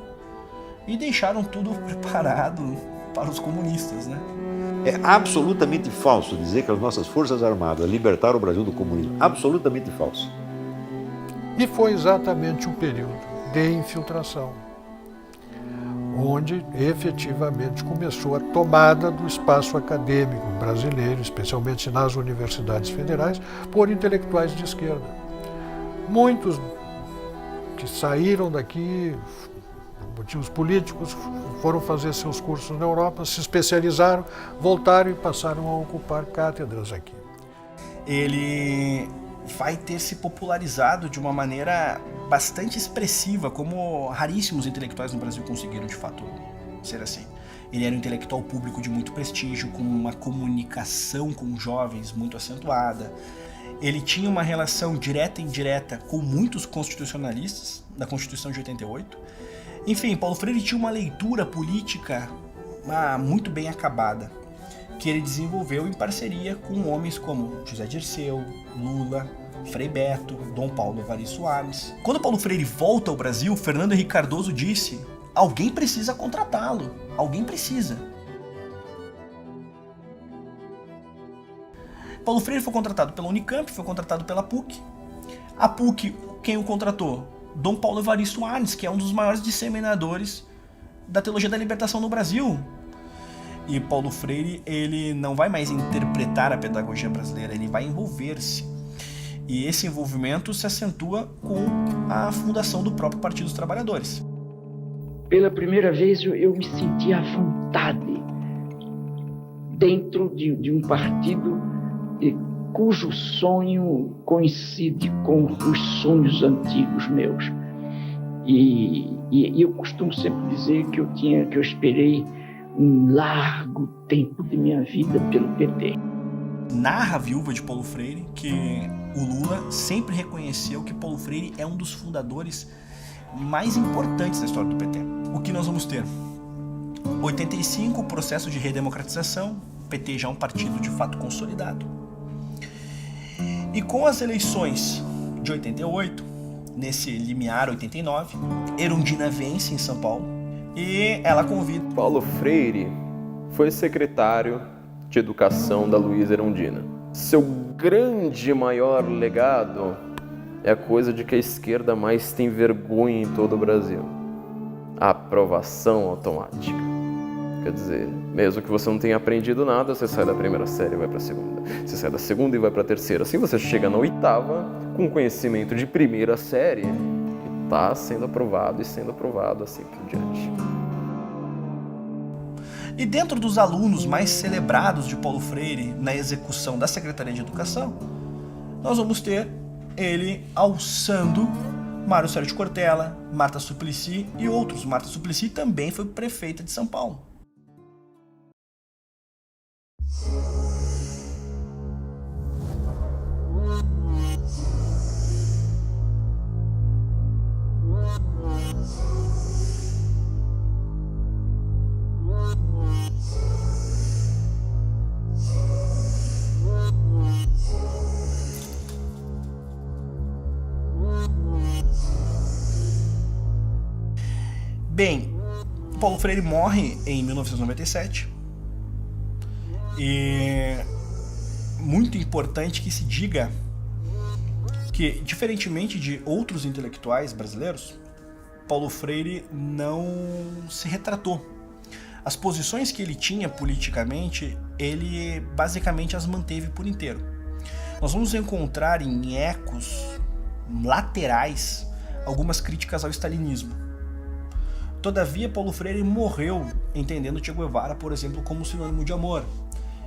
e deixaram tudo preparado para os comunistas, né? É absolutamente falso dizer que as nossas Forças Armadas libertaram o Brasil do comunismo. Absolutamente falso. E foi exatamente um período de infiltração, onde efetivamente começou a tomada do espaço acadêmico brasileiro, especialmente nas universidades federais, por intelectuais de esquerda. Muitos que saíram daqui, por motivos políticos, foram fazer seus cursos na Europa, se especializaram, voltaram e passaram a ocupar cátedras aqui. Ele vai ter se popularizado de uma maneira bastante expressiva, como raríssimos intelectuais no Brasil conseguiram de fato ser assim. Ele era um intelectual público de muito prestígio, com uma comunicação com jovens muito acentuada. Ele tinha uma relação direta e indireta com muitos constitucionalistas da Constituição de 88. Enfim, Paulo Freire tinha uma leitura política muito bem acabada, que ele desenvolveu em parceria com homens como José Dirceu, Lula, Frei Beto, Dom Paulo Evaristo Soares. Quando Paulo Freire volta ao Brasil, Fernando Henrique Cardoso disse: alguém precisa contratá-lo, alguém precisa. Paulo Freire foi contratado pela Unicamp, foi contratado pela PUC. A PUC, quem o contratou? Dom Paulo Evaristo Soares, que é um dos maiores disseminadores da teologia da libertação no Brasil. E Paulo Freire, ele não vai mais interpretar a pedagogia brasileira, ele vai envolver-se. E esse envolvimento se acentua com a fundação do próprio Partido dos Trabalhadores. Pela primeira vez eu me senti à vontade dentro de um partido cujo sonho coincide com os sonhos antigos meus. E eu costumo sempre dizer que eu esperei um largo tempo de minha vida pelo PT. Narra a viúva de Paulo Freire que o Lula sempre reconheceu que Paulo Freire é um dos fundadores mais importantes da história do PT. O que nós vamos ter? 85, processo de redemocratização, o PT já é um partido de fato consolidado. E com as eleições de 88, nesse limiar 89, Erundina vence em São Paulo e ela convida... Paulo Freire foi secretário de Educação da Luísa Erundina. Seu grande maior legado é a coisa de que a esquerda mais tem vergonha em todo o Brasil: a aprovação automática. Quer dizer, mesmo que você não tenha aprendido nada, você sai da primeira série e vai para a segunda. Você sai da segunda e vai para a terceira. Assim você chega na oitava com conhecimento de primeira série e está sendo aprovado e sendo aprovado assim por diante. E dentro dos alunos mais celebrados de Paulo Freire na execução da Secretaria de Educação, nós vamos ter ele alçando Mário Sérgio Cortella, Marta Suplicy e outros. Marta Suplicy também foi prefeita de São Paulo. Bem, Paulo Freire morre em 1997 e muito importante que se diga que, diferentemente de outros intelectuais brasileiros, Paulo Freire não se retratou. As posições que ele tinha politicamente, ele basicamente as manteve por inteiro. Nós vamos encontrar em ecos laterais algumas críticas ao stalinismo. Todavia, Paulo Freire morreu entendendo Che Guevara, por exemplo, como sinônimo de amor.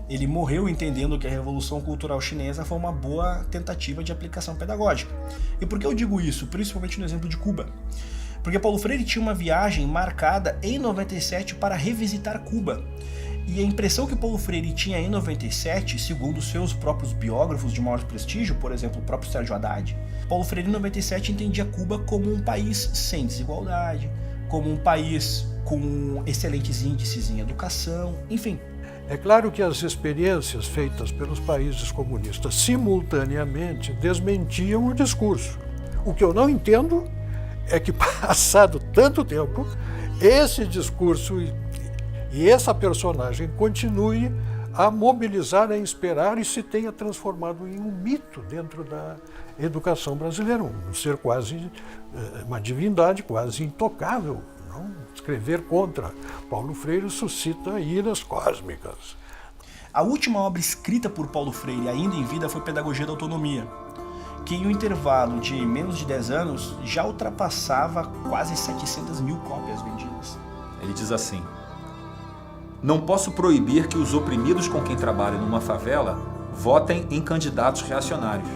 Ele morreu entendendo que a Revolução Cultural Chinesa foi uma boa tentativa de aplicação pedagógica. E por que eu digo isso? Principalmente no exemplo de Cuba. Porque Paulo Freire tinha uma viagem marcada em 97 para revisitar Cuba. E a impressão que Paulo Freire tinha em 97, segundo seus próprios biógrafos de maior prestígio, por exemplo, o próprio Sérgio Haddad, Paulo Freire em 97 entendia Cuba como um país sem desigualdade, como um país com excelentes índices em educação, enfim. É claro que as experiências feitas pelos países comunistas simultaneamente desmentiam o discurso. O que eu não entendo é que, passado tanto tempo, esse discurso e essa personagem continue a mobilizar, a inspirar e se tenha transformado em um mito dentro da educação brasileira, um ser quase, uma divindade quase intocável. Não? Escrever contra Paulo Freire suscita iras cósmicas. A última obra escrita por Paulo Freire, ainda em vida, foi Pedagogia da Autonomia, que em um intervalo de menos de 10 anos já ultrapassava quase 700 mil cópias vendidas. Ele diz assim: não posso proibir que os oprimidos com quem trabalho numa favela votem em candidatos reacionários,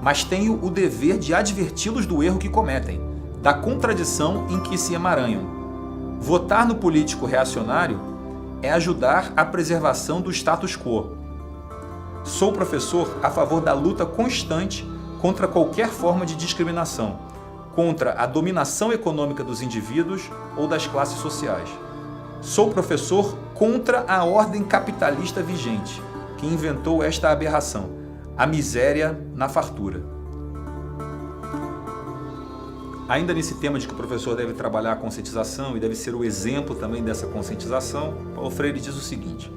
mas tenho o dever de adverti-los do erro que cometem, da contradição em que se emaranham. Votar no político reacionário é ajudar a preservação do status quo. Sou professor a favor da luta constante contra qualquer forma de discriminação, contra a dominação econômica dos indivíduos ou das classes sociais. Sou professor contra a ordem capitalista vigente, que inventou esta aberração, a miséria na fartura. Ainda nesse tema de que o professor deve trabalhar a conscientização e deve ser o exemplo também dessa conscientização, Paulo Freire diz o seguinte: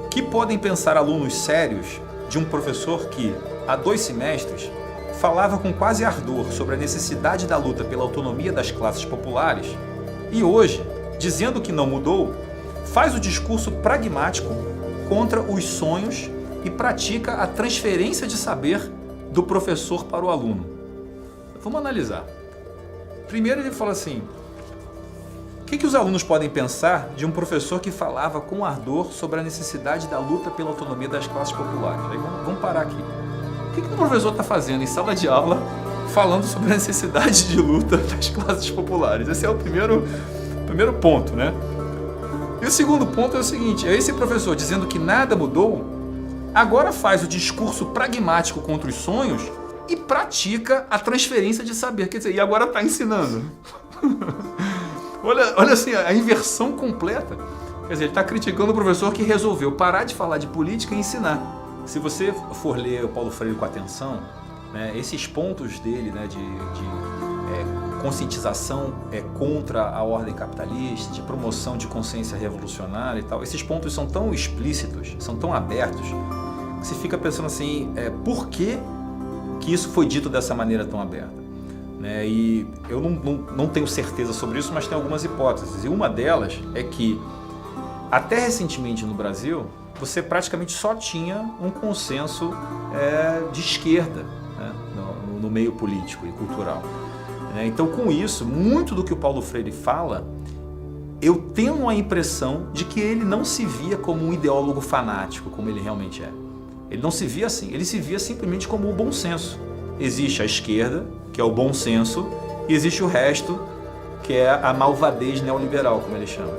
que podem pensar alunos sérios de um professor que, há 2 semestres, falava com quase ardor sobre a necessidade da luta pela autonomia das classes populares e hoje, dizendo que não mudou, faz o discurso pragmático contra os sonhos e pratica a transferência de saber do professor para o aluno? Vamos analisar. Primeiro ele fala assim: o que os alunos podem pensar de um professor que falava com ardor sobre a necessidade da luta pela autonomia das classes populares? Aí vamos parar aqui. O que o professor está fazendo em sala de aula falando sobre a necessidade de luta das classes populares? Esse é o primeiro ponto, né? E o segundo ponto é o seguinte: é esse professor dizendo que nada mudou, agora faz o discurso pragmático contra os sonhos e pratica a transferência de saber. Quer dizer, e agora está ensinando. olha assim, a inversão completa. Quer dizer, ele está criticando o professor que resolveu parar de falar de política e ensinar. Se você for ler o Paulo Freire com atenção, né, esses pontos dele, né, de conscientização contra a ordem capitalista, de promoção de consciência revolucionária e tal, esses pontos são tão explícitos, são tão abertos, que você fica pensando assim, por que isso foi dito dessa maneira tão aberta? Né? E eu não tenho certeza sobre isso, mas tem algumas hipóteses. E uma delas é que Até recentemente no Brasil, você praticamente só tinha um consenso de esquerda, né, no meio político e cultural. Então, com isso, muito do que o Paulo Freire fala, eu tenho a impressão de que ele não se via como um ideólogo fanático, como ele realmente é. Ele não se via assim, ele se via simplesmente como o bom senso. Existe a esquerda, que é o bom senso, e existe o resto, que é a malvadez neoliberal, como ele chama,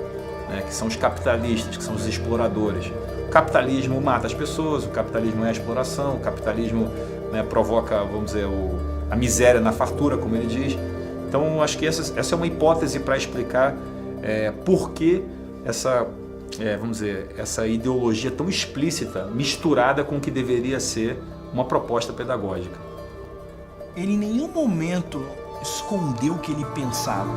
né? Que são os capitalistas, que são os exploradores. O capitalismo mata as pessoas, o capitalismo é a exploração, o capitalismo, né, provoca, vamos dizer, a miséria na fartura, como ele diz. Então, acho que essa é uma hipótese para explicar por que vamos dizer, essa ideologia tão explícita, misturada com o que deveria ser uma proposta pedagógica. Ele em nenhum momento escondeu o que ele pensava.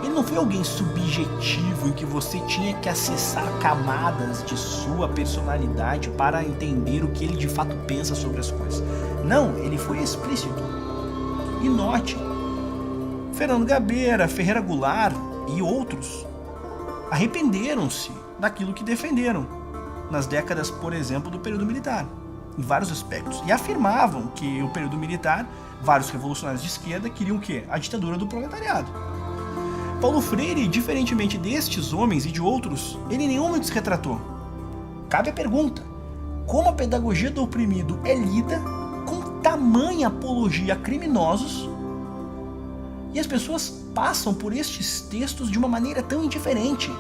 Ele não foi alguém subjetivo em que você tinha que acessar camadas de sua personalidade para entender o que ele de fato pensa sobre as coisas. Não, ele foi explícito. E note, Fernando Gabeira, Ferreira Goulart e outros arrependeram-se daquilo que defenderam nas décadas, por exemplo, do período militar, em vários aspectos, e afirmavam que o período militar, vários revolucionários de esquerda queriam o quê? A ditadura do proletariado. Paulo Freire, diferentemente destes homens e de outros, ele em nenhum momento se retratou. Cabe a pergunta: como a pedagogia do oprimido é lida com tamanha apologia a criminosos e as pessoas passam por estes textos de uma maneira tão indiferente?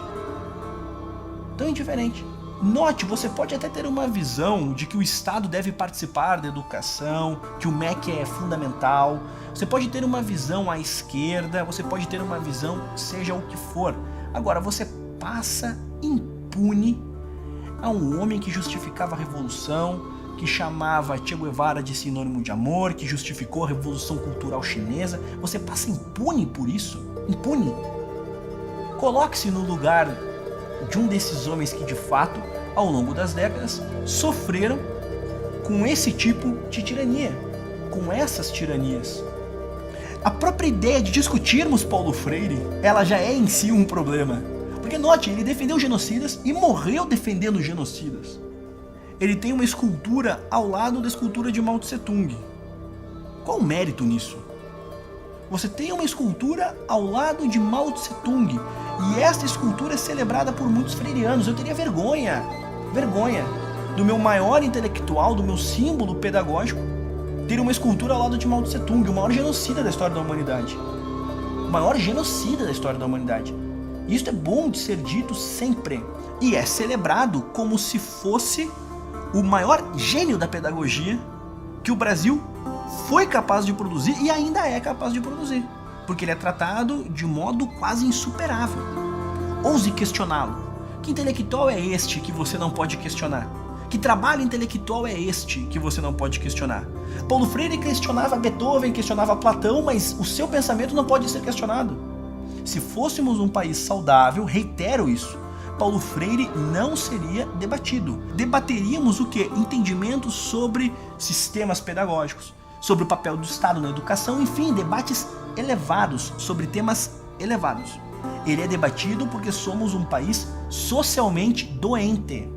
Tão indiferente. Note, você pode até ter uma visão de que o Estado deve participar da educação, que o MEC é fundamental, você pode ter uma visão à esquerda, você pode ter uma visão seja o que for. Agora, você passa impune a um homem que justificava a revolução, que chamava Che Guevara de sinônimo de amor, que justificou a revolução cultural chinesa. Você passa impune por isso? Impune? Coloque-se no lugar de um desses homens que de fato, ao longo das décadas, sofreram com esse tipo de tirania, com essas tiranias. A própria ideia de discutirmos Paulo Freire, ela já é em si um problema. Porque note, ele defendeu genocidas e morreu defendendo genocidas. Ele tem uma escultura ao lado da escultura de Mao Tse Tung. Qual o mérito nisso? Você tem uma escultura ao lado de Mao Tse Tung, e esta escultura é celebrada por muitos freirianos. Eu teria vergonha do meu maior intelectual, do meu símbolo pedagógico, ter uma escultura ao lado de Mao Tse Tung, o maior genocida da história da humanidade. O maior genocida da história da humanidade. Isso é bom de ser dito sempre. E é celebrado como se fosse o maior gênio da pedagogia que o Brasil foi capaz de produzir e ainda é capaz de produzir. Porque ele é tratado de modo quase insuperável. Ouse questioná-lo. Que intelectual é este que você não pode questionar? Que trabalho intelectual é este que você não pode questionar? Paulo Freire questionava Beethoven, questionava Platão, mas o seu pensamento não pode ser questionado. Se fôssemos um país saudável, reitero isso, Paulo Freire não seria debatido. Debateríamos o quê? Entendimentos sobre sistemas pedagógicos, sobre o papel do Estado na educação, enfim, debates elevados sobre temas elevados. Ele é debatido porque somos um país socialmente doente.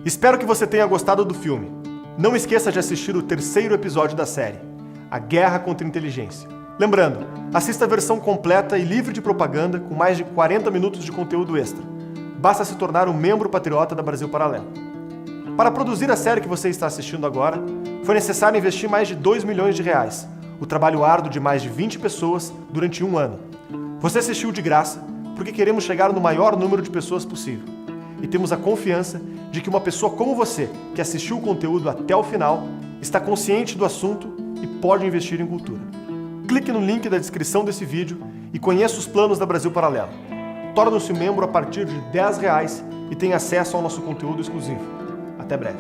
Espero que você tenha gostado do filme. Não esqueça de assistir o 3º episódio da série, A Guerra contra a Inteligência. Lembrando, assista a versão completa e livre de propaganda com mais de 40 minutos de conteúdo extra. Basta se tornar um membro patriota da Brasil Paralelo. Para produzir a série que você está assistindo agora, foi necessário investir mais de R$2 milhões, o trabalho árduo de mais de 20 pessoas durante um ano. Você assistiu de graça porque queremos chegar no maior número de pessoas possível. E temos a confiança de que uma pessoa como você, que assistiu o conteúdo até o final, está consciente do assunto e pode investir em cultura. Clique no link da descrição desse vídeo e conheça os planos da Brasil Paralelo. Torne-se membro a partir de R$10 e tenha acesso ao nosso conteúdo exclusivo. Até breve.